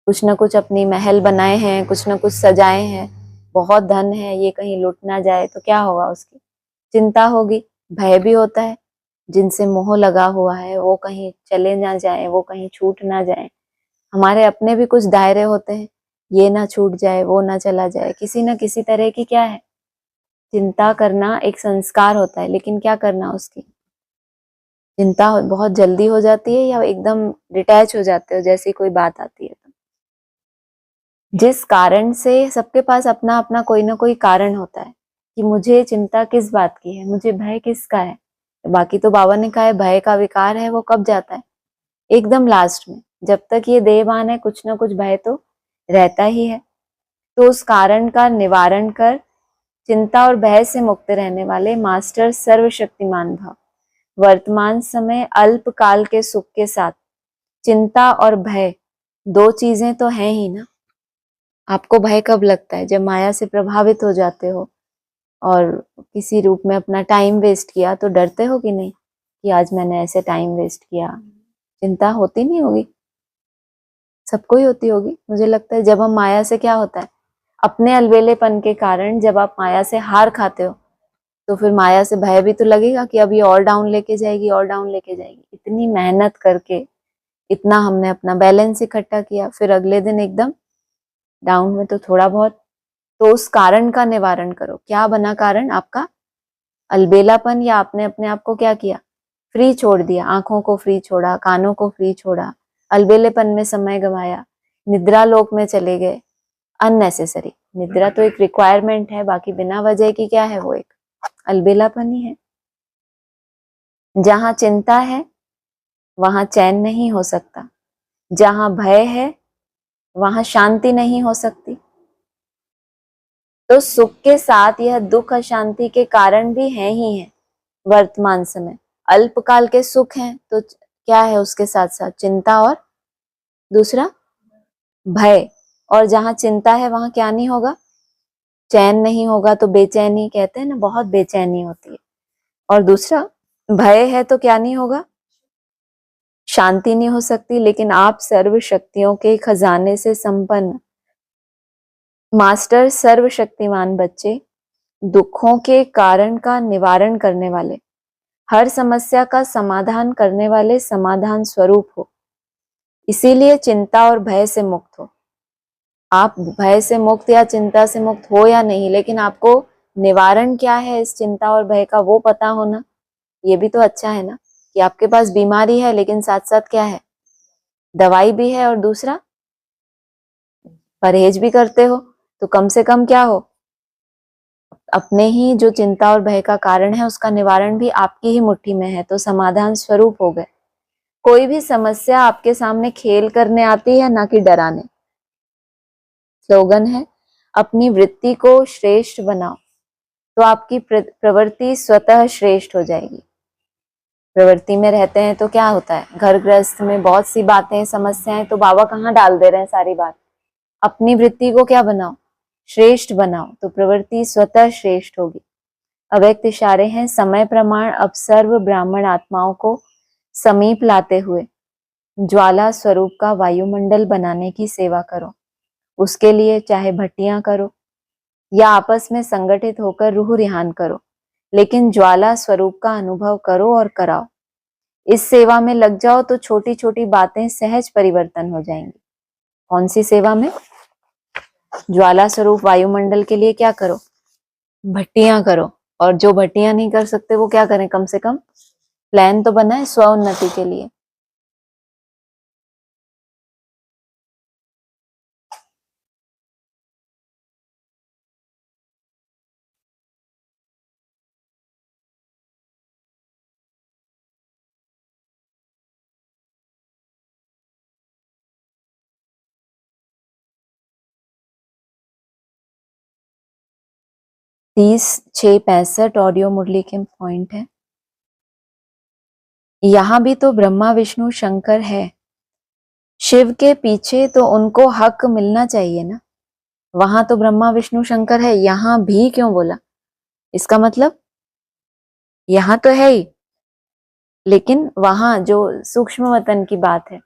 कुछ ना कुछ अपनी महल बनाए हैं, कुछ ना कुछ सजाए हैं, बहुत धन है, ये कहीं लुट ना जाए तो क्या होगा? उसकी चिंता होगी। भय भी होता है, जिनसे मोह लगा हुआ है वो कहीं चले ना जाए, वो कहीं छूट ना जाए। हमारे अपने भी कुछ दायरे होते हैं, ये ना छूट जाए, वो ना चला जाए। किसी ना किसी तरह की क्या है? चिंता करना एक संस्कार होता है, लेकिन क्या करना उसकी? चिंता बहुत जल्दी हो जाती है या एकदम डिटैच हो जाते हो जैसी कोई बात आती है तो? जिस कारण से, सबके पास अपना अपना कोई ना कोई कारण होता है कि मुझे चिंता किस बात की है, मुझे भय किसका है। बाकी तो बाबा ने कहा है भय का विकार है वो कब जाता है? एकदम लास्ट में। जब तक ये देहवान है कुछ ना कुछ भय तो रहता ही है। तो उस कारण का निवारण कर चिंता और भय से मुक्त रहने वाले मास्टर सर्वशक्तिमान भव। वर्तमान समय अल्प काल के सुख के साथ चिंता और भय दो चीजें तो हैं ही ना। आपको भय कब लगता है? जब माया से प्रभावित हो जाते हो, और किसी रूप में अपना टाइम वेस्ट किया तो डरते हो कि नहीं कि आज मैंने ऐसे टाइम वेस्ट किया? चिंता होती नहीं होगी? सबको ही होती होगी मुझे लगता है। जब हम माया से, क्या होता है, अपने अलबेलेपन के कारण जब आप माया से हार खाते हो तो फिर माया से भय भी तो लगेगा कि अब ये और डाउन लेके जाएगी, और डाउन लेके जाएगी। इतनी मेहनत करके इतना हमने अपना बैलेंस इकट्ठा किया, फिर अगले दिन एकदम डाउन में तो थोड़ा बहुत, तो उस कारण का निवारण करो। क्या बना कारण? आपका अलबेलापन, या आपने अपने आप को क्या किया? फ्री छोड़ दिया, आंखों को फ्री छोड़ा, कानों को फ्री छोड़ा, अलबेलेपन में समय गंवाया, निद्रा लोक में चले गए अननेसेसरी। निद्रा तो एक रिक्वायरमेंट है, बाकी बिना वजह की क्या है, वो एक अलबेलापन ही है। जहां चिंता है वहां चैन नहीं हो सकता, जहां भय है वहां शांति नहीं हो सकती। तो सुख के साथ यह दुख अशांति के कारण भी हैं ही हैं वर्तमान समय। अल्पकाल के सुख हैं तो क्या है उसके साथ साथ? चिंता और दूसरा भय। और जहां चिंता है वहां क्या नहीं होगा? चैन नहीं होगा। तो बेचैनी, कहते हैं ना, बहुत बेचैनी होती है। और दूसरा भय है तो क्या नहीं होगा? शांति नहीं हो सकती। लेकिन आप सर्व शक्तियों के खजाने से संपन्न मास्टर, सर्वशक्तिमान बच्चे, दुखों के कारण का निवारण करने वाले, हर समस्या का समाधान करने वाले समाधान स्वरूप हो। इसीलिए चिंता और भय से मुक्त हो। आप भय से मुक्त या चिंता से मुक्त हो या नहीं, लेकिन आपको निवारण क्या है इस चिंता और भय का, वो पता होना, ये भी तो अच्छा है ना। कि आपके पास बीमारी है लेकिन साथ साथ क्या है? दवाई भी है, और दूसरा परहेज भी करते हो। तो कम से कम क्या हो? अपने ही जो चिंता और भय का कारण है उसका निवारण भी आपकी ही मुट्ठी में है, तो समाधान स्वरूप हो गए। कोई भी समस्या आपके सामने खेल करने आती है, ना कि डराने। स्लोगन है, अपनी वृत्ति को श्रेष्ठ बनाओ तो आपकी प्रवृत्ति स्वतः श्रेष्ठ हो जाएगी। प्रवृत्ति में रहते हैं तो क्या होता है? घर गृहस्थ में बहुत सी बातें, समस्याएं, तो बाबा कहाँ डाल दे रहे हैं सारी बात? अपनी वृत्ति को क्या बनाओ? श्रेष्ठ बनाओ तो प्रवृत्ति स्वतः श्रेष्ठ होगी। अव्यक्त इशारे हैं, समय प्रमाण अब सर्व ब्राह्मण आत्माओं को समीप लाते हुए ज्वाला स्वरूप का वायुमंडल बनाने की सेवा करो। उसके लिए चाहे भट्टियां करो या आपस में संगठित होकर रूह रिहान करो, लेकिन ज्वाला स्वरूप का अनुभव करो और कराओ। इस सेवा में लग जाओ तो छोटी छोटी बातें सहज परिवर्तन हो जाएंगी। कौन सी सेवा में? ज्वाला स्वरूप वायुमंडल के लिए क्या करो? भट्टियां करो। और जो भट्टियां नहीं कर सकते वो क्या करें? कम से कम प्लान तो बनाए स्वोन्नति के लिए। तीस 665 ऑडियो मुरली के पॉइंट है। यहां भी तो ब्रह्मा विष्णु शंकर है। शिव के पीछे तो उनको हक मिलना चाहिए ना। वहां तो ब्रह्मा विष्णु शंकर है, यहां भी क्यों बोला? इसका मतलब यहां तो है ही, लेकिन वहां जो सूक्ष्म वतन की बात है,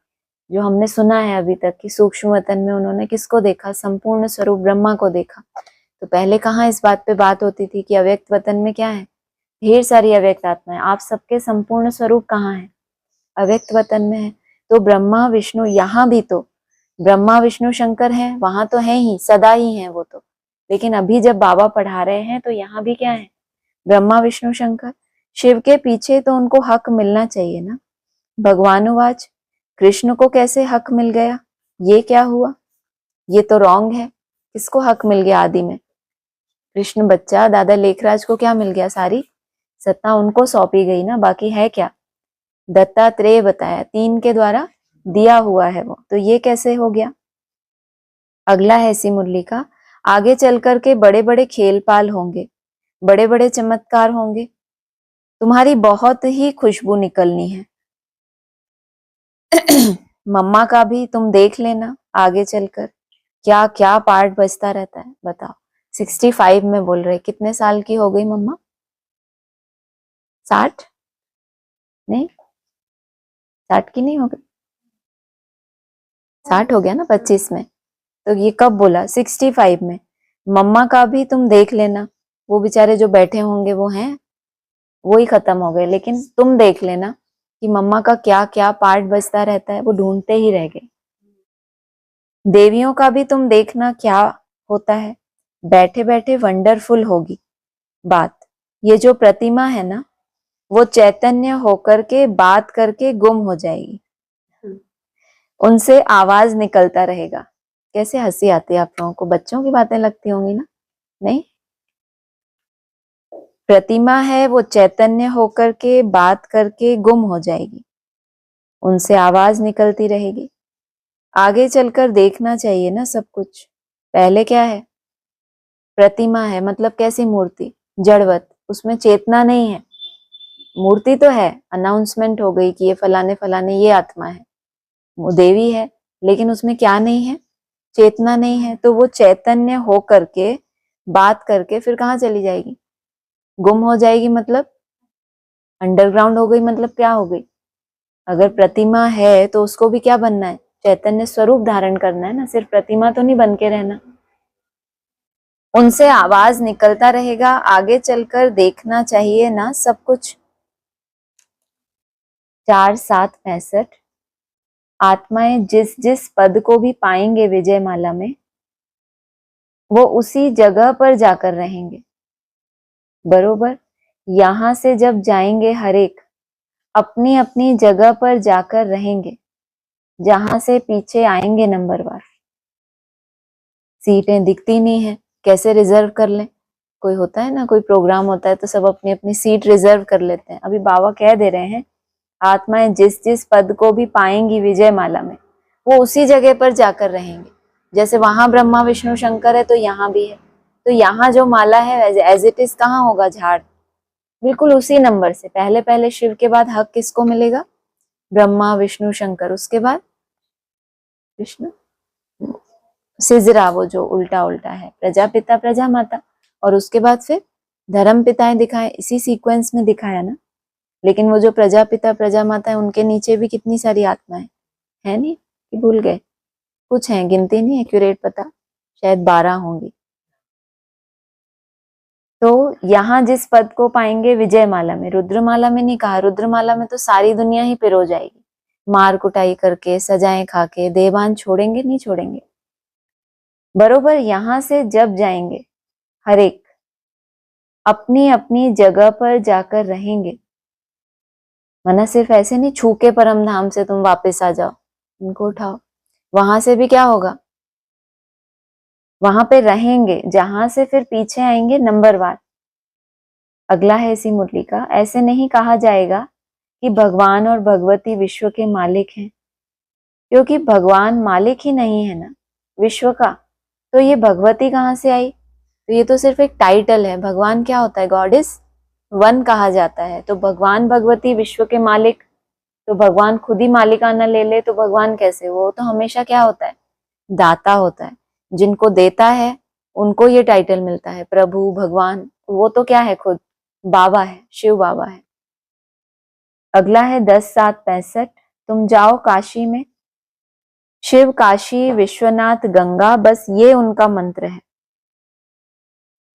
जो हमने सुना है अभी तक कि सूक्ष्म वतन में उन्होंने किसको देखा? संपूर्ण स्वरूप ब्रह्मा को देखा। तो पहले कहाँ इस बात पे बात होती थी कि अव्यक्त वतन में क्या है? ढेर सारी अव्यक्त आत्माएं। आप सबके संपूर्ण स्वरूप कहाँ है? अव्यक्त वतन में है। तो ब्रह्मा विष्णु, यहाँ भी तो ब्रह्मा विष्णु शंकर है, वहां तो है ही, सदा ही है वो तो। लेकिन अभी जब बाबा पढ़ा रहे हैं तो यहाँ भी क्या है? ब्रह्मा विष्णु शंकर। शिव के पीछे तो उनको हक मिलना चाहिए ना। भगवानुवाच, कृष्ण को कैसे हक मिल गया? ये क्या हुआ? ये तो रॉन्ग है। किसको हक मिल गया आदि में? कृष्ण बच्चा, दादा लेखराज को क्या मिल गया? सारी सत्ता उनको सौंपी गई ना। बाकी है क्या? दत्तात्रेय बताया, 3 के द्वारा दिया हुआ है वो। तो ये कैसे हो गया? अगला है इसी मुरली का, आगे चल करके बड़े बड़े खेल पाल होंगे, बड़े बड़े चमत्कार होंगे, तुम्हारी बहुत ही खुशबू निकलनी है। मम्मा का भी तुम देख लेना आगे चलकर क्या क्या पार्ट बचता रहता है, बताओ। 65 में बोल रहे। कितने साल की हो गई मम्मा? 60? नहीं, 60 की नहीं हो गई, 60 हो गया ना 25 में। तो ये कब बोला? 65 में। मम्मा का भी तुम देख लेना, वो बेचारे जो बैठे होंगे वो हैं, वो ही खत्म हो गए, लेकिन तुम देख लेना कि मम्मा का क्या क्या पार्ट बचता रहता है, वो ढूंढते ही रह गए। देवियों का भी तुम देखना क्या होता है, बैठे बैठे वंडरफुल होगी बात। ये जो प्रतिमा है ना, वो चैतन्य होकर के बात करके गुम हो जाएगी, उनसे आवाज निकलता रहेगा। कैसे हंसी आती है आप लोगों को, बच्चों की बातें लगती होंगी ना? नहीं, प्रतिमा है वो चैतन्य होकर के बात करके गुम हो जाएगी, उनसे आवाज निकलती रहेगी। आगे चलकर देखना चाहिए ना सब कुछ। पहले क्या है? प्रतिमा है, मतलब कैसी मूर्ति? जड़वत, उसमें चेतना नहीं है। मूर्ति तो है, अनाउंसमेंट हो गई कि ये फलाने फलाने ये आत्मा है, वो देवी है, लेकिन उसमें क्या नहीं है? चेतना नहीं है। तो वो चैतन्य हो करके बात करके फिर कहाँ चली जाएगी? गुम हो जाएगी, मतलब अंडरग्राउंड हो गई। मतलब क्या हो गई? अगर प्रतिमा है तो उसको भी क्या बनना है? चैतन्य स्वरूप धारण करना है ना, सिर्फ प्रतिमा तो नहीं बन के रहना। उनसे आवाज निकलता रहेगा, आगे चलकर देखना चाहिए ना सब कुछ। 4-7-65 आत्माएं जिस जिस पद को भी पाएंगे विजय माला में, वो उसी जगह पर जाकर रहेंगे। बरोबर, यहां से जब जाएंगे हर एक अपनी अपनी जगह पर जाकर रहेंगे, जहां से पीछे आएंगे नंबरवार। सीटें दिखती नहीं है, कैसे रिजर्व कर लें? कोई होता है ना, कोई प्रोग्राम होता है तो सब अपनी अपनी सीट रिजर्व कर लेते हैं। अभी बाबा कह दे रहे हैं, आत्माएं जिस जिस पद को भी पाएंगी विजय माला में, वो उसी जगह पर जाकर रहेंगे। जैसे वहां ब्रह्मा विष्णु शंकर है तो यहाँ भी है, तो यहाँ जो माला है एज इट इज कहाँ होगा? झाड़, बिल्कुल उसी नंबर से। पहले पहले शिव के बाद हक किसको मिलेगा? ब्रह्मा विष्णु शंकर, उसके बाद विष्णु सिजरा, वो जो उल्टा उल्टा है, प्रजापिता प्रजा माता, और उसके बाद फिर धर्म पिताएं दिखाए, इसी सीक्वेंस में दिखाया ना। लेकिन वो जो प्रजापिता प्रजा माता है, उनके नीचे भी कितनी सारी आत्माएं है नहीं कि भूल गए? कुछ हैं, गिनती नहीं एक्यूरेट पता, शायद 12 होंगी। तो यहाँ जिस पद को पाएंगे विजय माला में, रुद्रमाला में नहीं कहा। रुद्रमाला में तो सारी दुनिया ही पिरो जाएगी, मार कुटाई करके, सजाएं खा के, देवान छोड़ेंगे नहीं छोड़ेंगे। बरोबर, यहां से जब जाएंगे हर एक अपनी अपनी जगह पर जाकर रहेंगे, वरना सिर्फ ऐसे नहीं छू के परम धाम से तुम वापस आ जाओ, इनको उठाओ। वहां से भी क्या होगा? वहां पे रहेंगे, जहां से फिर पीछे आएंगे नंबरवार। अगला है इसी मुरली का, ऐसे नहीं कहा जाएगा कि भगवान और भगवती विश्व के मालिक हैं, क्योंकि भगवान मालिक ही नहीं है ना विश्व का, तो ये भगवती कहाँ से आई? तो ये तो सिर्फ एक टाइटल है। भगवान क्या होता है? गॉड इज वन कहा जाता है। तो भगवान भगवती विश्व के मालिक, तो भगवान खुद ही मालिकाना ले ले तो भगवान कैसे? वो तो हमेशा क्या होता है? दाता होता है। जिनको देता है उनको ये टाइटल मिलता है, प्रभु भगवान। वो तो क्या है? खुद बाबा है, शिव बाबा है। अगला है 10-7-65, तुम जाओ काशी में, शिव काशी विश्वनाथ गंगा, बस ये उनका मंत्र है।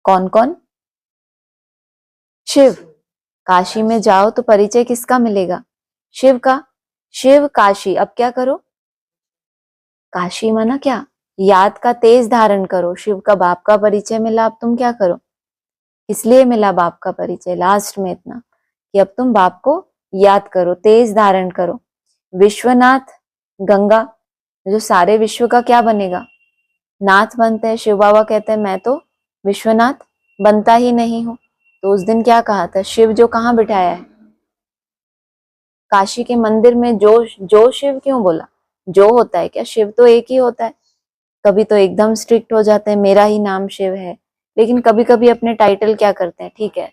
कौन कौन? शिव। काशी में जाओ तो परिचय किसका मिलेगा? शिव का। शिव काशी, अब क्या करो? काशी माना क्या? याद का तेज धारण करो। शिव का बाप का परिचय मिला, अब तुम क्या करो? इसलिए मिला बाप का परिचय लास्ट में इतना कि अब तुम बाप को याद करो, तेज धारण करो। विश्वनाथ गंगा, जो सारे विश्व का क्या बनेगा? नाथ बनते हैं। शिव बाबा कहते हैं मैं तो विश्वनाथ बनता ही नहीं हूं। तो उस दिन क्या कहा था? शिव जो कहाँ बिठाया है? काशी के मंदिर में। जो शिव क्यों बोला? जो होता है क्या? शिव तो एक ही होता है। कभी तो एकदम स्ट्रिक्ट हो जाते हैं, मेरा ही नाम शिव है, लेकिन कभी कभी अपने टाइटल क्या करते हैं? ठीक है,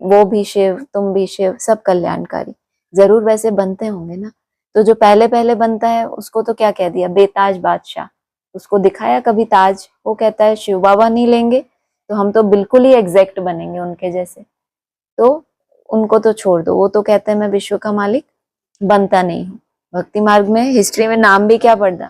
वो भी शिव, तुम भी शिव, सब कल्याणकारी। जरूर वैसे बनते होंगे ना। तो जो पहले पहले बनता है उसको तो क्या कह दिया? बेताज बादशाह। उसको दिखाया कभी ताज? वो कहता है शिव बाबा नहीं लेंगे तो हम तो बिल्कुल ही एग्जैक्ट बनेंगे उनके जैसे, तो उनको तो छोड़ दो। वो तो कहते हैं मैं विश्व का मालिक बनता नहीं हूँ। भक्ति मार्ग में हिस्ट्री में नाम भी क्या पड़ता,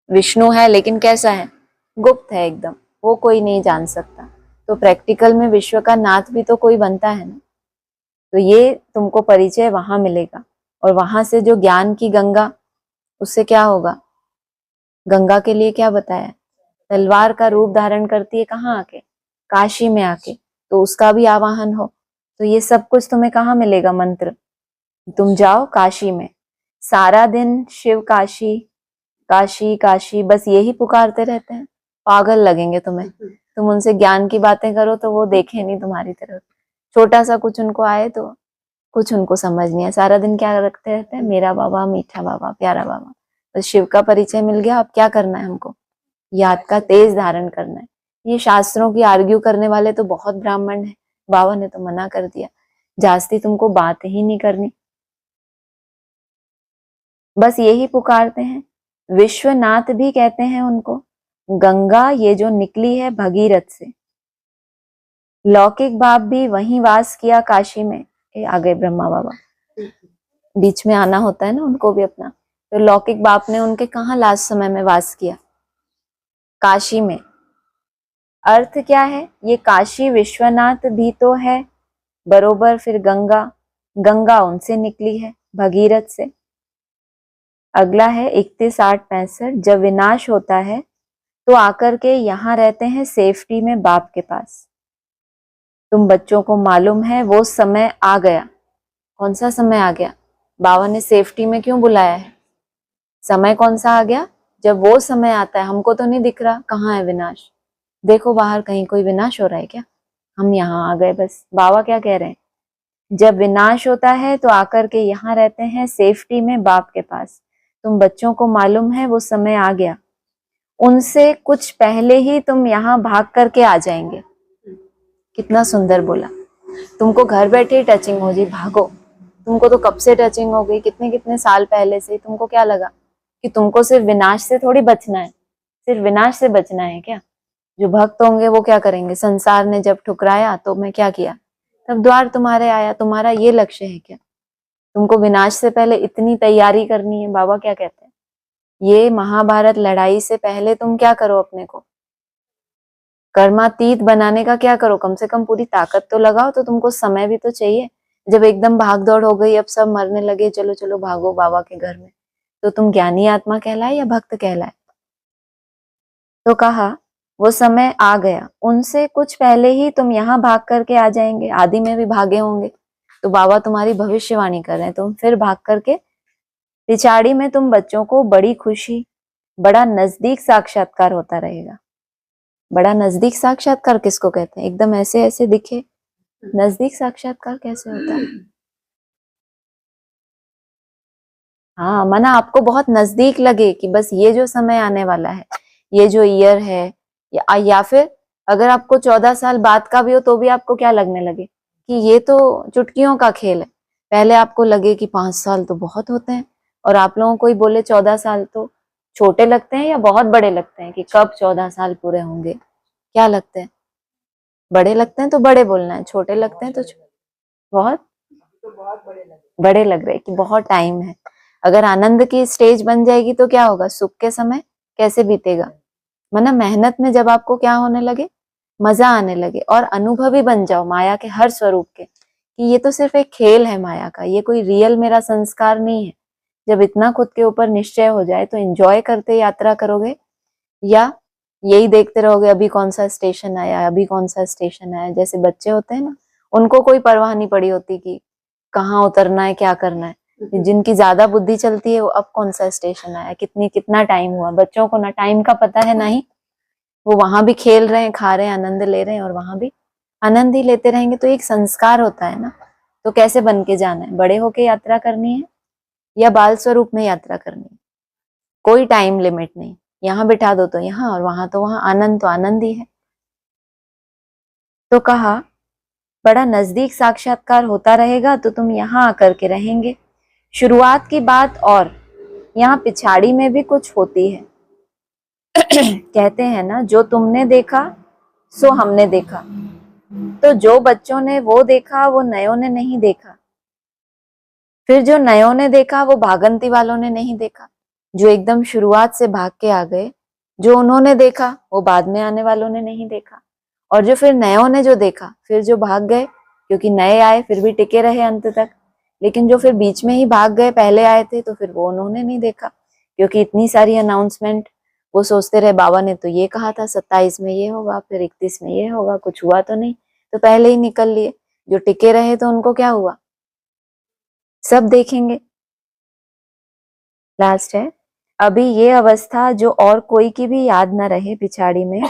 विष्णु है, लेकिन कैसा है, गुप्त है एकदम, वो कोई नहीं जान सकता। तो प्रैक्टिकल में विश्व का नाथ भी तो कोई बनता है ना। तो ये तुमको परिचय वहां मिलेगा, और वहां से जो ज्ञान की गंगा, उससे क्या होगा, गंगा के लिए क्या बताया, तलवार का रूप धारण करती है, कहाँ आके, काशी में आके, तो उसका भी आवाहन हो। तो ये सब कुछ तुम्हें कहाँ मिलेगा मंत्र, तुम जाओ काशी में, सारा दिन शिव काशी काशी काशी बस यही पुकारते रहते हैं, पागल लगेंगे तुम्हें। तुम उनसे ज्ञान की बातें करो तो वो देखे नहीं तुम्हारी तरफ, छोटा सा कुछ उनको आए तो कुछ उनको समझ नहीं है, सारा दिन क्या रखते रहते हैं, मेरा बाबा, मीठा बाबा, प्यारा बाबा। बस शिव का परिचय मिल गया, अब क्या करना है हमको, याद का तेज धारण करना है। ये शास्त्रों की आर्ग्यू करने वाले तो बहुत ब्राह्मण है, बाबा ने तो मना कर दिया, जास्ती तुमको बात ही नहीं करनी, बस यही पुकारते हैं। विश्वनाथ भी कहते हैं उनको, गंगा ये जो निकली है भगीरथ से। लौकिक बाप भी वहीं वास किया काशी में, आ गए ब्रह्मा बाबा, बीच में आना होता है ना उनको भी अपना। तो लौकिक बाप ने उनके कहाँ लास्ट समय में वास किया, काशी में। अर्थ क्या है, ये काशी विश्वनाथ भी तो है बरोबर, फिर गंगा, गंगा उनसे निकली है भगीरथ से। अगला है 31, 8, 65, जब विनाश होता है तो आकर के यहाँ रहते हैं सेफ्टी में बाप के पास। तुम बच्चों को मालूम है वो समय आ गया। कौन सा समय आ गया, बाबा ने सेफ्टी में क्यों बुलाया है, समय कौन सा आ गया, जब वो समय आता है। हमको तो नहीं दिख रहा कहाँ है विनाश, देखो बाहर कहीं कोई विनाश हो रहा है क्या, हम यहाँ आ गए बस। बाबा क्या कह रहे हैं, जब विनाश होता है तो आकर के यहाँ रहते हैं सेफ्टी में बाप के पास। तुम बच्चों को मालूम है वो समय आ गया, उनसे कुछ पहले ही तुम यहाँ भाग करके आ जाएंगे। कितना सुंदर बोला, तुमको घर बैठे ही टचिंग हो जी, भागो। तुमको तो कब से टचिंग हो गई, कितने कितने साल पहले से। तुमको क्या लगा कि तुमको सिर्फ विनाश से थोड़ी बचना है, सिर्फ विनाश से बचना है क्या। जो भक्त होंगे वो क्या करेंगे, संसार ने जब ठुकराया तो मैं क्या किया, तब द्वार तुम्हारे आया। तुम्हारा ये लक्ष्य है क्या, तुमको विनाश से पहले इतनी तैयारी करनी है। बाबा क्या कहते हैं, ये महाभारत लड़ाई से पहले तुम क्या करो, अपने को कर्मातीत बनाने का क्या करो, कम से कम पूरी ताकत तो लगाओ। तो तुमको समय भी तो चाहिए। जब एकदम भाग दौड़ हो गई, अब सब मरने लगे, चलो चलो भागो बाबा के घर में, तो तुम ज्ञानी आत्मा कहलाए या भक्त कहलाए। तो कहा वो समय आ गया, उनसे कुछ पहले ही तुम यहाँ भाग करके आ जाएंगे। आदि में भी भागे होंगे, तो बाबा तुम्हारी भविष्यवाणी कर रहे हैं, तुम फिर भाग करके तिचाड़ी में तुम बच्चों को बड़ी खुशी, बड़ा नजदीक साक्षात्कार होता रहेगा। बड़ा नजदीक साक्षात्कार किसको कहते हैं, एकदम ऐसे ऐसे दिखे, नजदीक साक्षात्कार कैसे होता है। हाँ, माना आपको बहुत नजदीक लगे कि बस ये जो समय आने वाला है, ये जो ईयर है, या फिर अगर आपको 14 साल बाद का भी हो तो भी आपको क्या लगने लगे कि ये तो चुटकियों का खेल है। पहले आपको लगे कि 5 साल तो बहुत होते हैं, और आप लोगों को ही बोले 14 साल तो छोटे लगते हैं या बहुत बड़े लगते हैं, कि कब 14 साल पूरे होंगे, क्या लगते हैं, बड़े लगते हैं तो बड़े बोलना है, छोटे लगते हैं तो बहुत बड़े लग रहे हैं कि बहुत टाइम है। अगर आनंद की स्टेज बन जाएगी तो क्या होगा, सुख के समय कैसे बीतेगा। मतलब मेहनत में जब आपको क्या होने लगे, मजा आने लगे, और अनुभवी बन जाओ माया के हर स्वरूप के, कि ये तो सिर्फ एक खेल है माया का, ये कोई रियल मेरा संस्कार नहीं है। जब इतना खुद के ऊपर निश्चय हो जाए तो एंजॉय करते यात्रा करोगे, या यही देखते रहोगे अभी कौन सा स्टेशन आया, अभी कौन सा स्टेशन आया। जैसे बच्चे होते हैं ना, उनको कोई परवाह नहीं पड़ी होती कि कहाँ उतरना है, क्या करना है। जिनकी ज्यादा बुद्धि चलती है वो अब कौन सा स्टेशन आया, कितना टाइम हुआ। बच्चों को ना टाइम का पता है ना ही, वो वहां भी खेल रहे हैं, खा रहे हैं, आनंद ले रहे हैं, और वहां भी आनंद ही लेते रहेंगे। तो एक संस्कार होता है ना, तो कैसे बन के जाना है, बड़े होके यात्रा करनी है या बाल स्वरूप में यात्रा करनी है। कोई टाइम लिमिट नहीं, यहाँ बिठा दो तो यहाँ, और वहां तो वहां, आनंद तो आनंद ही है। तो कहा बड़ा नजदीक साक्षात्कार होता रहेगा तो तुम यहाँ आकर के रहेंगे। शुरुआत की बात, और यहाँ पिछाड़ी में भी कुछ होती है। कहते हैं ना, जो तुमने देखा सो हमने देखा। तो जो बच्चों ने वो देखा वो नयों ने नहीं देखा, फिर जो नयों ने देखा वो भागंती वालों ने नहीं देखा। जो एकदम शुरुआत से भाग के आ गए, जो उन्होंने देखा वो बाद में आने वालों ने नहीं देखा। और जो फिर नयों ने जो देखा, फिर जो भाग गए, क्योंकि नए आए फिर भी टिके रहे अंत तक, लेकिन जो फिर बीच में ही भाग गए पहले आए थे तो फिर वो उन्होंने नहीं देखा, क्योंकि इतनी सारी अनाउंसमेंट, वो सोचते रहे बाबा ने तो ये कहा था 27 में ये होगा, फिर 31 में ये होगा, कुछ हुआ तो नहीं, तो पहले ही निकल लिए। जो टिके रहे तो उनको क्या हुआ, सब देखेंगे। लास्ट है, अभी ये अवस्था जो और कोई की भी याद न रहे पिछाड़ी में,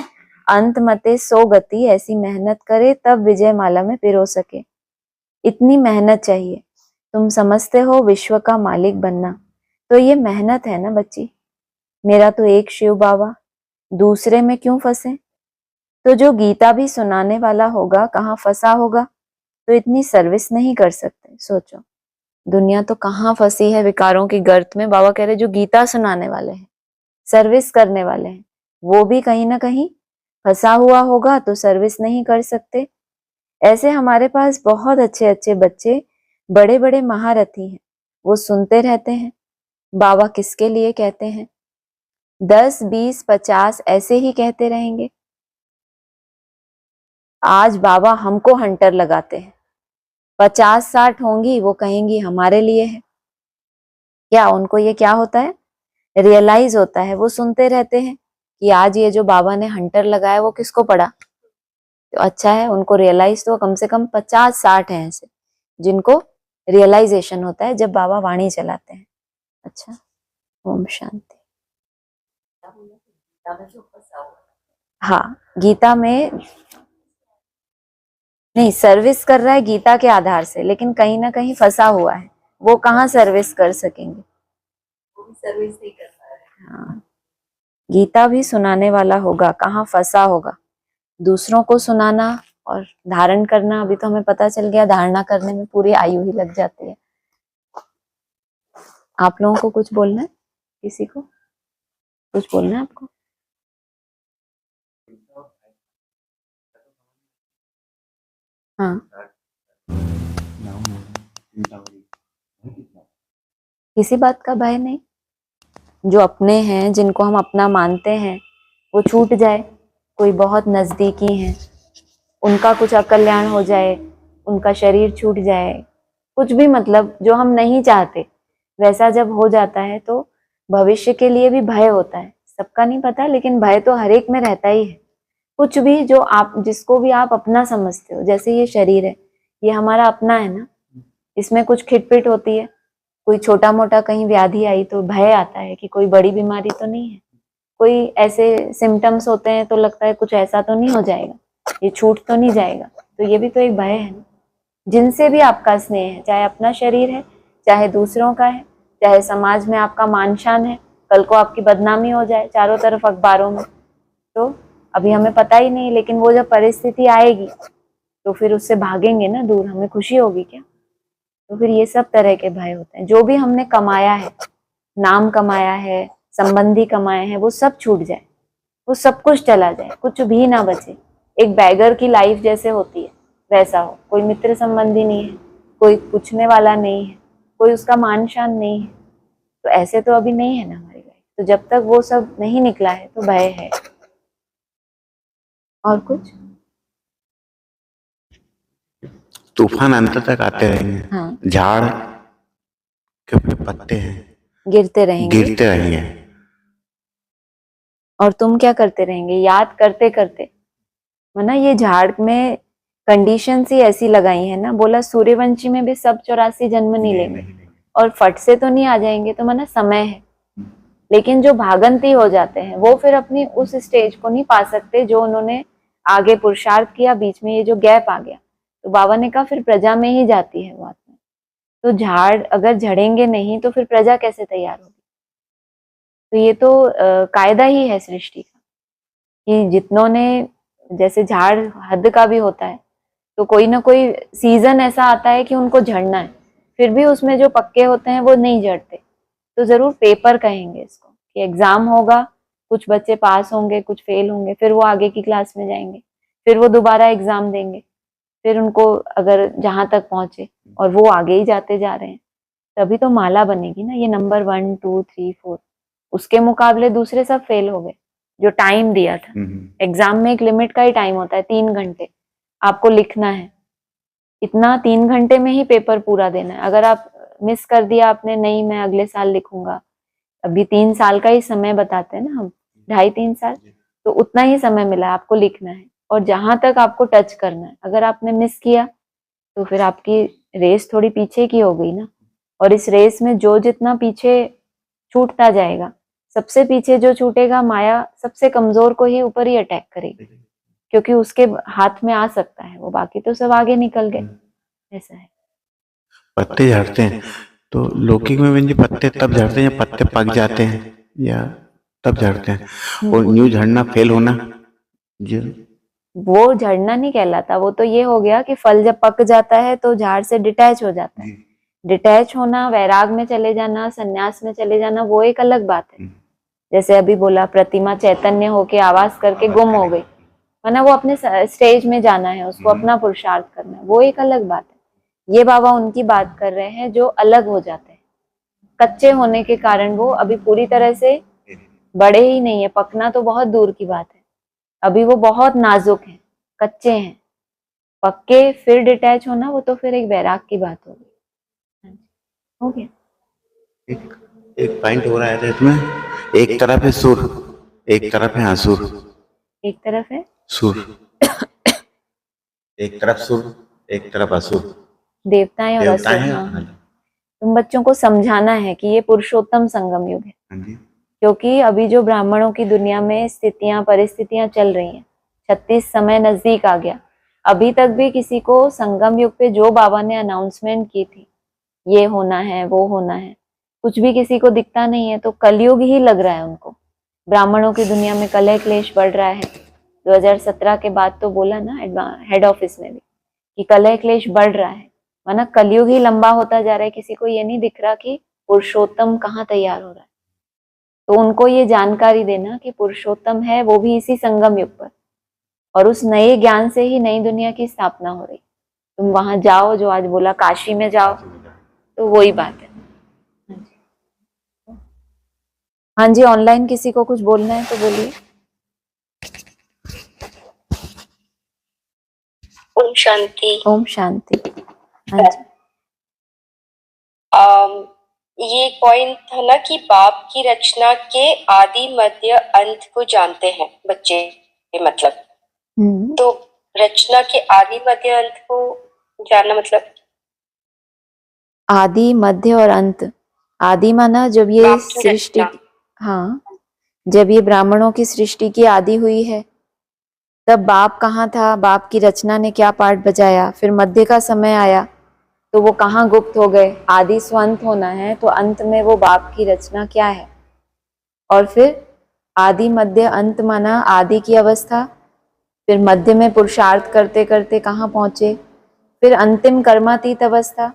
अंत मते सो गति ऐसी मेहनत करे तब विजय माला में पिरो सके। इतनी मेहनत चाहिए, तुम समझते हो विश्व का मालिक बनना, तो ये मेहनत है ना बच्ची। मेरा तो एक शिव बाबा, दूसरे में क्यों फंसे। तो जो गीता भी सुनाने वाला होगा कहाँ फंसा होगा, तो इतनी सर्विस नहीं कर सकते। सोचो, दुनिया तो कहाँ फंसी है विकारों की गर्त में। बाबा कह रहे जो गीता सुनाने वाले हैं, सर्विस करने वाले हैं, वो भी कहीं ना कहीं फंसा हुआ होगा, तो सर्विस नहीं कर सकते। ऐसे हमारे पास बहुत अच्छे अच्छे बच्चे, बड़े बड़े महारथी हैं, वो सुनते रहते हैं बाबा किसके लिए कहते हैं। 10, 20, 50 ऐसे ही कहते रहेंगे। आज बाबा हमको हंटर लगाते हैं, 50, 60 होंगी वो कहेंगी हमारे लिए है। क्या उनको ये क्या होता है, रियलाइज होता है। वो सुनते रहते हैं कि आज ये जो बाबा ने हंटर लगाया वो किसको पड़ा, तो अच्छा है उनको रियलाइज, तो कम से कम 50, 60 हैं ऐसे जिनको रियलाइजेशन होता है जब बाबा वाणी चलाते हैं। अच्छा, ओम शांति। हाँ, गीता में नहीं, सर्विस कर रहा है गीता के आधार से, लेकिन कहीं ना कहीं फंसा हुआ है, वो कहाँ सर्विस कर सकेंगे, वो भी सर्विस नहीं कर पा रहे। हाँ, गीता भी सुनाने वाला होगा कहाँ फंसा होगा। दूसरों को सुनाना और धारण करना, अभी तो हमें पता चल गया धारणा करने में पूरी आयु ही लग जाती है। आप लोगों को कुछ बोलना है, किसी को कुछ बोलना है आपको? हाँ, किसी बात का भय नहीं। जो अपने हैं, जिनको हम अपना मानते हैं, वो छूट जाए, कोई बहुत नजदीकी हैं, उनका कुछ अकल्याण हो जाए, उनका शरीर छूट जाए, कुछ भी, मतलब जो हम नहीं चाहते वैसा जब हो जाता है तो भविष्य के लिए भी भय होता है। सबका नहीं पता, लेकिन भय तो हर एक में रहता ही है। कुछ भी जो आप, जिसको भी आप अपना समझते हो, जैसे ये शरीर है, ये हमारा अपना है ना, इसमें कुछ खिटपिट होती है, कोई छोटा मोटा कहीं व्याधि आई तो भय आता है कि कोई बड़ी बीमारी तो नहीं है, कोई ऐसे सिम्टम्स होते हैं तो लगता है कुछ ऐसा तो नहीं हो जाएगा, ये छूट तो नहीं जाएगा, तो ये भी तो एक भय है ना। जिनसे भी आपका स्नेह है, चाहे अपना शरीर है, चाहे दूसरों का है, चाहे समाज में आपका मान शान है, कल को आपकी बदनामी हो जाए चारों तरफ अखबारों में, तो अभी हमें पता ही नहीं, लेकिन वो जब परिस्थिति आएगी तो फिर उससे भागेंगे ना दूर, हमें खुशी होगी क्या। तो फिर ये सब तरह के भय होते हैं। जो भी हमने कमाया है, नाम कमाया है, संबंधी कमाए हैं, वो सब छूट जाए, वो सब कुछ चला जाए, कुछ भी ना बचे। एक बैगर की लाइफ जैसे होती है वैसा हो, कोई मित्र संबंधी नहीं है, कोई पूछने वाला नहीं है, कोई उसका मान शान नहीं है, तो ऐसे तो अभी नहीं है ना हमारी लाइफ। तो जब तक वो सब नहीं निकला है तो भय है। और कुछ? तूफान अंत तक आते रहेंगे। हाँ, झाड़ के अपने पत्ते हैं गिरते रहेंगे, गिरते रहेंगे, और तुम क्या करते रहेंगे, याद करते करते। वरना ये झाड़ में कंडीशन ही ऐसी लगाई है ना, बोला सूर्यवंशी में भी सब 84 जन्म नहीं लेंगे, और फट से तो नहीं आ जाएंगे, तो माना समय है। लेकिन जो भागंती हो जाते हैं वो फिर अपनी उस स्टेज को नहीं पा सकते जो उन्होंने आगे पुरुषार्थ किया, बीच में ये जो गैप आ गया, तो बाबा ने कहा फिर प्रजा में ही जाती है वो आत्मा। तो झाड़ अगर झड़ेंगे नहीं तो फिर प्रजा कैसे तैयार होगी। तो ये तो कायदा ही है सृष्टि का कि जितनों ने, जैसे झाड़ हद का भी होता है, तो कोई ना कोई सीजन ऐसा आता है कि उनको झड़ना है, फिर भी उसमें जो पक्के होते हैं वो नहीं झड़ते। तो जरूर पेपर कहेंगे इसको कि एग्जाम होगा, कुछ बच्चे पास होंगे, कुछ फेल होंगे, फिर वो आगे की क्लास में जाएंगे। फिर वो दोबारा एग्जाम देंगे, फिर उनको अगर जहां तक पहुंचे और वो आगे ही जाते जा रहे हैं, तभी तो माला बनेगी ना। ये नंबर 1 2 3 4, उसके मुकाबले दूसरे सब फेल हो गए जो टाइम दिया था। एग्जाम में एक लिमिट का ही टाइम होता है, 3 घंटे आपको लिखना है, इतना 3 घंटे में ही पेपर पूरा देना है। अगर आप मिस कर दिया आपने, नहीं मैं अगले साल लिखूंगा, अभी 3 साल का ही समय बताते हैं ना हम, 2.5-3 साल, तो उतना ही समय मिला है आपको लिखना है और जहां तक आपको टच करना है। अगर आपने मिस किया तो फिर आपकी रेस थोड़ी पीछे की हो गई ना। और इस रेस में जो जितना पीछे छूटता जाएगा, सबसे पीछे जो छूटेगा, माया सबसे कमजोर को ही ऊपर ही अटैक करेगी, क्योंकि उसके हाथ में आ सकता है वो, बाकी तो सब आगे निकल गए। ऐसा है। पत्ते झड़ते हैं तो लौकी में बहन जी पत्ते तब झड़ते हैं या पत्ते पक जाते हैं या तब झड़ते हैं? और न्यू झड़ना फेल होना जी वो झड़ना नहीं कहलाता, वो तो ये हो गया कि फल जब पक जाता है तो झाड़ से डिटैच हो जाता है। डिटैच होना, वैराग में चले जाना, सन्यास में चले जाना, वो एक अलग बात है। जैसे अभी बोला, प्रतिमा चैतन्य होके आवाज करके गुम हो गई, वरना वो अपने स्टेज में जाना है, उसको अपना पुरुषार्थ करना है, वो एक अलग बात है। ये बाबा उनकी बात कर रहे हैं जो अलग हो जाते हैं। कच्चे होने के कारण वो अभी पूरी तरह से बड़े ही नहीं है, पकना तो बहुत दूर की बात है, अभी वो बहुत नाजुक हैं, कच्चे हैं। पक्के फिर डिटैच होना, वो तो फिर एक वैराग की बात होगी। हो गया। एक पॉइंट हो रहा है इसमें, एक तरफ है सुर, एक तरफ है असुर। एक तरफ है सुर, एक तरफ सुर, एक तरफ असुर, देवताएं और असुर। देवताएं। हाँ, तुम बच्चों को समझाना है कि ये पुरुषोत्तम संगम युग है, क्योंकि अभी जो ब्राह्मणों की दुनिया में स्थितियां परिस्थितियां चल रही हैं, 36 समय नजदीक आ गया, अभी तक भी किसी को संगम युग पे जो बाबा ने अनाउंसमेंट की थी, ये होना है वो होना है, कुछ भी किसी को दिखता नहीं है। तो कलयुग ही लग रहा है उनको। ब्राह्मणों की दुनिया में कलह क्लेश बढ़ रहा है। 2017 के बाद तो बोला ना हेड ऑफिस में भी कि कलह क्लेश बढ़ रहा है, वरना कलयुग ही लंबा होता जा रहा है। किसी को ये नहीं दिख रहा कि पुरुषोत्तम कहाँ तैयार हो रहा है। तो उनको ये जानकारी देना कि पुरुषोत्तम है वो भी इसी संगम युग पर, और उस नए ज्ञान से ही नई दुनिया की स्थापना हो रही। तुम वहां जाओ, जो आज बोला काशी में जाओ, तो वही बात है। हाँ जी, ऑनलाइन किसी को कुछ बोलना है तो बोलिए। ओम शांति। ओम शांति। हाँ जी। ये पॉइंट था ना कि बाप की रचना के आदि मध्य अंत को जानते हैं बच्चे, मतलब तो रचना के आदि मध्य अंत को जानना मतलब आदि मध्य और अंत। आदि माना जब ये सृष्टि, हाँ, जब ये ब्राह्मणों की सृष्टि की आदि हुई है, तब बाप कहाँ था, बाप की रचना ने क्या पार्ट बजाया, फिर मध्य का समय आया तो वो कहाँ गुप्त हो गए। आदि स्वंत होना है तो अंत में वो बाप की रचना क्या है। और फिर आदि मध्य अंत माना आदि की अवस्था, फिर मध्य में पुरुषार्थ करते करते कहाँ पहुंचे, फिर अंतिम कर्मातीत अवस्था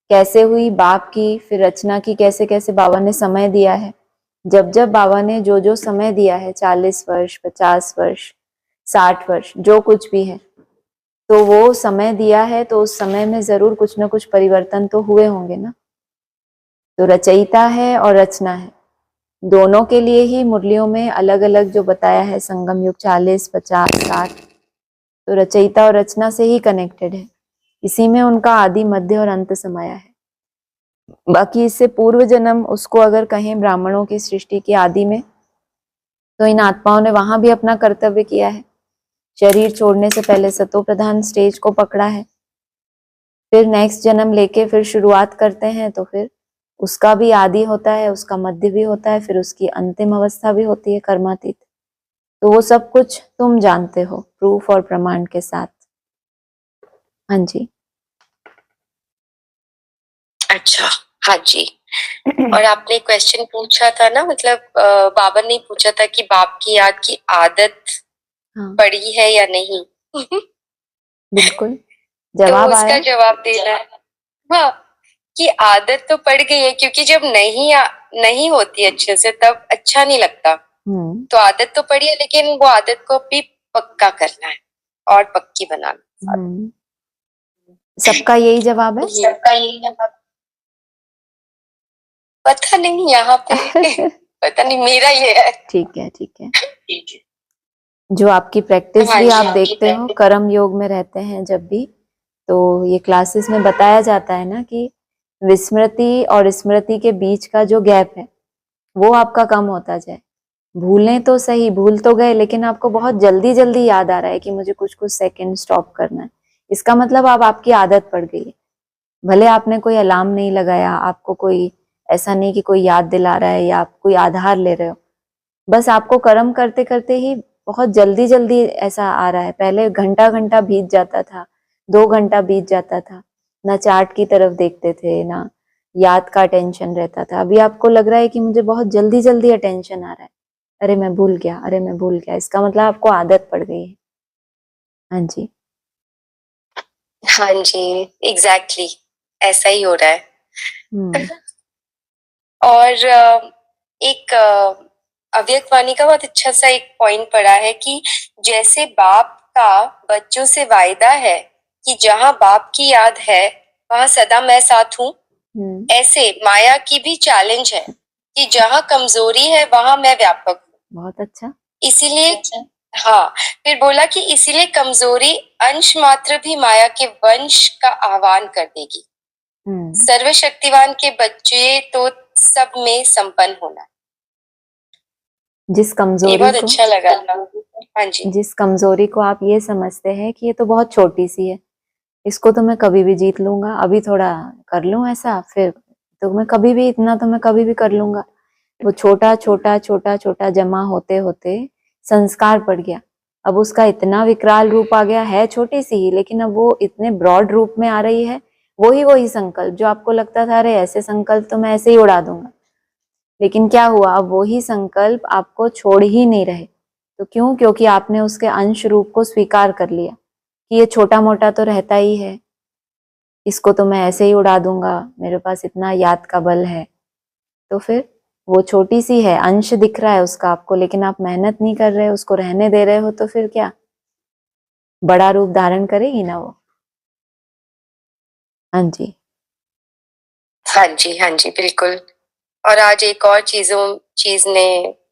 कैसे हुई बाप की, फिर रचना की कैसे कैसे बाबा ने समय दिया है। जब जब बाबा ने जो जो समय दिया है, 40 वर्ष 50 वर्ष 60 वर्ष जो कुछ भी है, तो वो समय दिया है, तो उस समय में जरूर कुछ ना कुछ परिवर्तन तो हुए होंगे ना। तो रचयिता है और रचना है, दोनों के लिए ही मुरलियों में अलग अलग जो बताया है, संगम युग 40 50 60, तो रचयिता और रचना से ही कनेक्टेड है, इसी में उनका आदि मध्य और अंत समाया है। बाकी इससे पूर्व जन्म उसको अगर कहें ब्राह्मणों की सृष्टि की आदि में, तो इन आत्माओं ने वहां भी अपना कर्तव्य किया है। शरीर छोड़ने से पहले सतो प्रधान स्टेज को पकड़ा है, फिर नेक्स्ट जन्म लेके फिर शुरुआत करते हैं, तो फिर उसका भी आदि होता है, उसका मध्य भी होता है, फिर उसकी अंतिम अवस्था भी होती है कर्मातीत। तो वो सब कुछ तुम जानते हो प्रूफ और प्रमाण के साथ। हाँ जी। अच्छा, हाँ जी। और आपने क्वेश्चन पूछा था ना, मतलब बाबा ने पूछा था कि बाप की याद की आदत पड़ी है या नहीं। बिल्कुल जवाब तो उसका आया। जवाब देना है हाँ, कि आदत तो पड़ गई है, क्योंकि जब नहीं होती अच्छे से तब अच्छा नहीं लगता। तो आदत तो पड़ी है, लेकिन वो आदत को भी पक्का करना है। और पक्की बनाना। सबका यही जवाब है? सबका यही जवाब, पता नहीं यहाँ पे पता नहीं, मेरा ये है। ठीक है, ठीक है। जो आपकी प्रैक्टिस भी आप देखते हो, कर्म योग में रहते हैं जब भी, तो ये क्लासेस में बताया जाता है ना कि विस्मृति और स्मृति के बीच का जो गैप है वो आपका कम होता जाए। भूलें तो सही, भूल तो गए, लेकिन आपको बहुत जल्दी जल्दी याद आ रहा है कि मुझे कुछ कुछ सेकंड स्टॉप करना है। इसका मतलब अब आपकी आदत पड़ गई है। भले आपने कोई अलार्म नहीं लगाया, आपको कोई ऐसा नहीं कि कोई याद दिला रहा है या आप कोई आधार ले रहे हो, बस आपको कर्म करते करते ही बहुत जल्दी जल्दी ऐसा आ रहा है। पहले घंटा घंटा बीत जाता था, 2 घंटा बीत जाता था, ना चार्ट की तरफ देखते थे, ना याद का टेंशन रहता था। अभी आपको लग रहा है कि मुझे बहुत जल्दी जल्दी अटेंशन आ रहा है, अरे मैं भूल गया, अरे मैं भूल गया। इसका मतलब आपको आदत पड़ गई है। हाँ जी, हाँ जी, एग्जैक्टली ऐसा ही हो रहा है। और एक अव्यक्तवाणी का बहुत अच्छा सा एक पॉइंट पड़ा है कि जैसे बाप का बच्चों से वायदा है कि जहाँ बाप की याद है वहां सदा मैं साथ हूँ, ऐसे माया की भी चैलेंज है कि जहाँ कमजोरी है वहां मैं व्यापक हूँ। बहुत अच्छा। इसीलिए हाँ, फिर बोला कि इसीलिए कमजोरी अंश मात्र भी माया के वंश का आह्वान कर देगी। सर्वशक्तिवान के बच्चे तो सब में संपन्न होना। जिस कमजोरी ये बहुत को, अच्छा लगा। हाँ जी, जिस कमजोरी को आप ये समझते हैं कि ये तो बहुत छोटी सी है, इसको तो मैं कभी भी जीत लूंगा, अभी थोड़ा कर लूं ऐसा, फिर तो मैं कभी भी, इतना तो मैं कभी भी कर लूंगा। वो छोटा छोटा छोटा छोटा जमा होते होते संस्कार पड़ गया, अब उसका इतना विकराल रूप आ गया है, छोटी सी ही, लेकिन अब वो इतने ब्रॉड रूप में आ रही है। वही संकल्प जो आपको लगता था अरे ऐसे संकल्प तो मैं ऐसे ही उड़ा दूंगा, लेकिन क्या हुआ, अब वही संकल्प आपको छोड़ ही नहीं रहे। तो क्यों? क्योंकि आपने उसके अंश रूप को स्वीकार कर लिया कि ये छोटा मोटा तो रहता ही है, इसको तो मैं ऐसे ही उड़ा दूंगा, मेरे पास इतना याद का बल है। तो फिर वो छोटी सी है, अंश दिख रहा है उसका आपको, लेकिन आप मेहनत नहीं कर रहे, उसको रहने दे रहे हो, तो फिर क्या बड़ा रूप धारण करेगी ना वो। हाँ जी, हाँ जी, हाँ जी, बिल्कुल। और आज एक और चीज ने,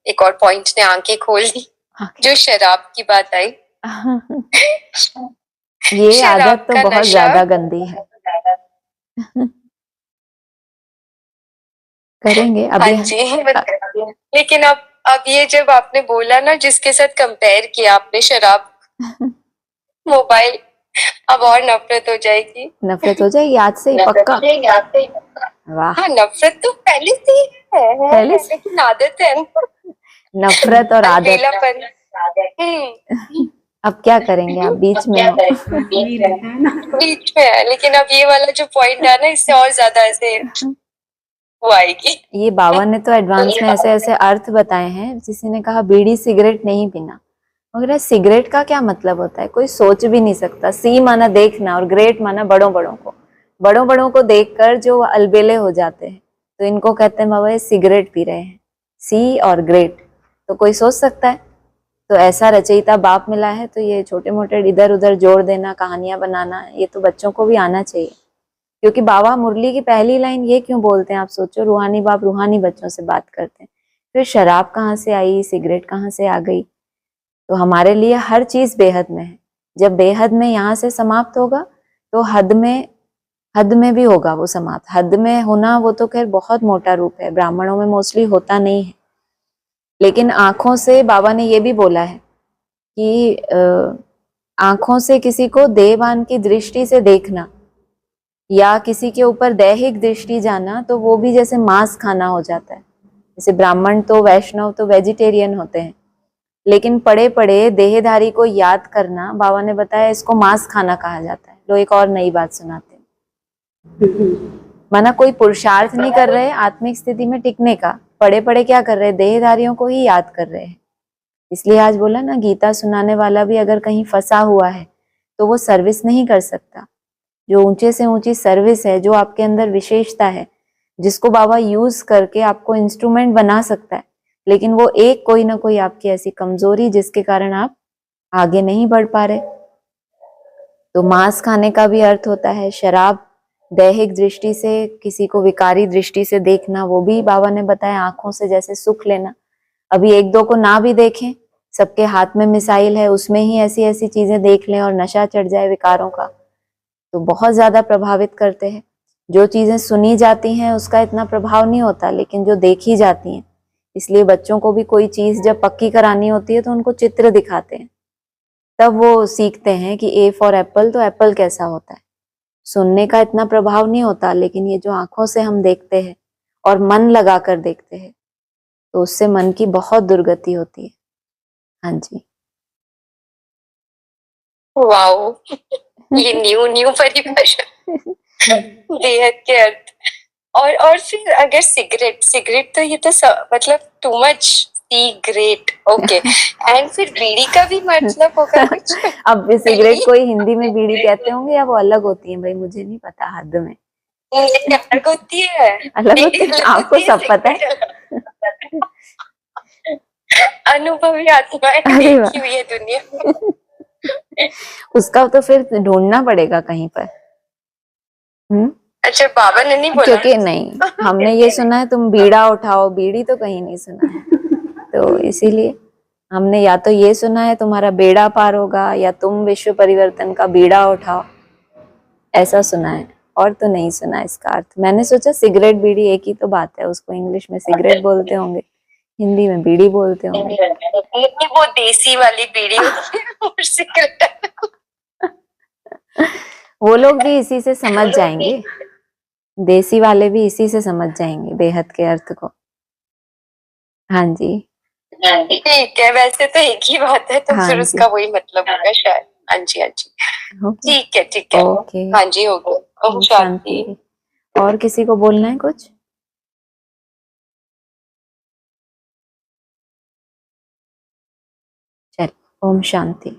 एक और पॉइंट ने आंखें खोल दी, जो शराब की बात आई। ये आदत तो बहुत ज्यादा गंदी है। करेंगे अभी। हाँ जी, लेकिन अब ये जब आपने बोला ना, जिसके साथ कंपेयर किया आपने शराब मोबाइल, अब और नफरत हो जाएगी। नफरत हो जाएगी आज से ही पक्का। वाह, हाँ, नफरत तो पहले से ही है, पहले से लेकिन आदत है नफरत और आदत। अलबेलापन। अब क्या करेंगे, आप बीच में हो। बीच में है, लेकिन अब ये वाला जो पॉइंट है ना, इससे और ज्यादा ऐसे वो आएगी। ये बाबा ने तो एडवांस में ऐसे ऐसे अर्थ बताए हैं। किसी ने कहा बीड़ी सिगरेट नहीं पीना, मगर सिगरेट का क्या मतलब होता है कोई सोच भी नहीं सकता। सी माना देखना और ग्रेट माना बड़ों बड़ों को देखकर जो अलबेले हो जाते हैं, तो इनको कहते हैं बाबा ये सिगरेट पी रहे हैं। सी और ग्रेट तो कोई सोच सकता है? तो ऐसा रचयिता बाप मिला है, तो ये छोटे मोटे इधर उधर जोड़ देना, कहानियां बनाना, ये तो बच्चों को भी आना चाहिए। क्योंकि बाबा मुरली की पहली लाइन ये क्यों बोलते हैं, आप सोचो, रूहानी बाप रूहानी बच्चों से बात करते हैं, फिर शराब कहाँ से आई, सिगरेट कहाँ से आ गई? तो हमारे लिए हर चीज बेहद में है। जब बेहद में यहाँ से समाप्त होगा तो हद में भी होगा वो समाप्त। हद में होना वो तो खैर बहुत मोटा रूप है, ब्राह्मणों में मोस्टली होता नहीं है। लेकिन आंखों से बाबा ने ये भी बोला है कि आंखों से किसी को देवान की दृष्टि से देखना या किसी के ऊपर दैहिक दृष्टि जाना, तो वो भी जैसे मांस खाना हो जाता है। जैसे ब्राह्मण तो, वैष्णव तो वेजिटेरियन होते हैं, लेकिन पड़े पड़े देहधारी को याद करना, बाबा ने बताया इसको मांस खाना कहा जाता है। लो एक और नई बात सुनाते हैं। माना कोई पुरुषार्थ नहीं कर रहे आत्मिक स्थिति में टिकने का, पड़े पड़े क्या कर रहे, देहधारियों को ही याद कर रहे हैं। इसलिए आज बोला ना, गीता सुनाने वाला भी अगर कहीं फंसा हुआ है तो वो सर्विस नहीं कर सकता। जो ऊंचे से ऊंची सर्विस है, जो आपके अंदर विशेषता है, जिसको बाबा यूज करके आपको इंस्ट्रूमेंट बना सकता है, लेकिन वो एक कोई ना कोई आपकी ऐसी कमजोरी जिसके कारण आप आगे नहीं बढ़ पा रहे, तो मांस खाने का भी अर्थ होता है शराब, दैहिक दृष्टि से किसी को विकारी दृष्टि से देखना, वो भी बाबा ने बताया आंखों से जैसे सुख लेना। अभी एक दो को ना भी देखें, सबके हाथ में मिसाइल है, उसमें ही ऐसी ऐसी चीजें देख लें और नशा चढ़ जाए विकारों का, तो बहुत ज्यादा प्रभावित करते हैं। जो चीजें सुनी जाती हैं उसका इतना प्रभाव नहीं होता, लेकिन जो देखी जाती हैं, इसलिए बच्चों को भी कोई चीज जब पक्की करानी होती है तो उनको चित्र दिखाते हैं, तब वो सीखते हैं कि ए फॉर एप्पल, तो एप्पल कैसा होता है। सुनने का इतना प्रभाव नहीं होता, लेकिन ये जो आंखों से हम देखते हैं और मन लगा कर देखते हैं, तो उससे मन की बहुत दुर्गति होती है। हाँ जी। वाओ, ये न्यू परिभाषा बेहद के अर्थ। और फिर अगर सिगरेट तो ये तो मतलब too much cigarette, okay. And फिर बीड़ी का भी मतलब होगा कुछ? अब सिगरेट कोई हिंदी में बीड़ी कहते होंगे या वो अलग होती है, भाई मुझे नहीं पता, हद में अलग होती है, अलग होती है, आपको सब पता है। अनुभवी आत्माएं अरे देखी हुई है दुनिया। उसका तो फिर ढूंढना पड़ेगा कहीं पर। अच्छा, बाबा ने नहीं बोला? क्योंकि नहीं, हमने ये सुना है तुम बीड़ा उठाओ, बीड़ी तो कहीं नहीं सुना है, तो इसीलिए हमने या तो ये सुना है तुम्हारा बेड़ा पार होगा, या तुम विश्व परिवर्तन का बीड़ा उठाओ, ऐसा सुना है, और तो नहीं सुना इसका अर्थ। मैंने सोचा सिगरेट बीड़ी एक ही तो बात है, उसको इंग्लिश में सिगरेट बोलते होंगे, हिंदी में बीड़ी बोलते होंगे। वो देसी वाली बीड़ी होती है और सिगरेट। वो लोग भी इसी से समझ जाएंगे, देसी वाले भी इसी से समझ जाएंगे बेहद के अर्थ को। हाँ जी, ठीक है, वैसे तो एक ही बात है, तो हाँ फिर जी। उसका वही मतलब होगा शायद। हाँ जी, हाँ जी, ओके, ठीक है। ओके, हाँ जी, हो गया। ओम शांति। और किसी को बोलना है कुछ? चल, ओम शांति।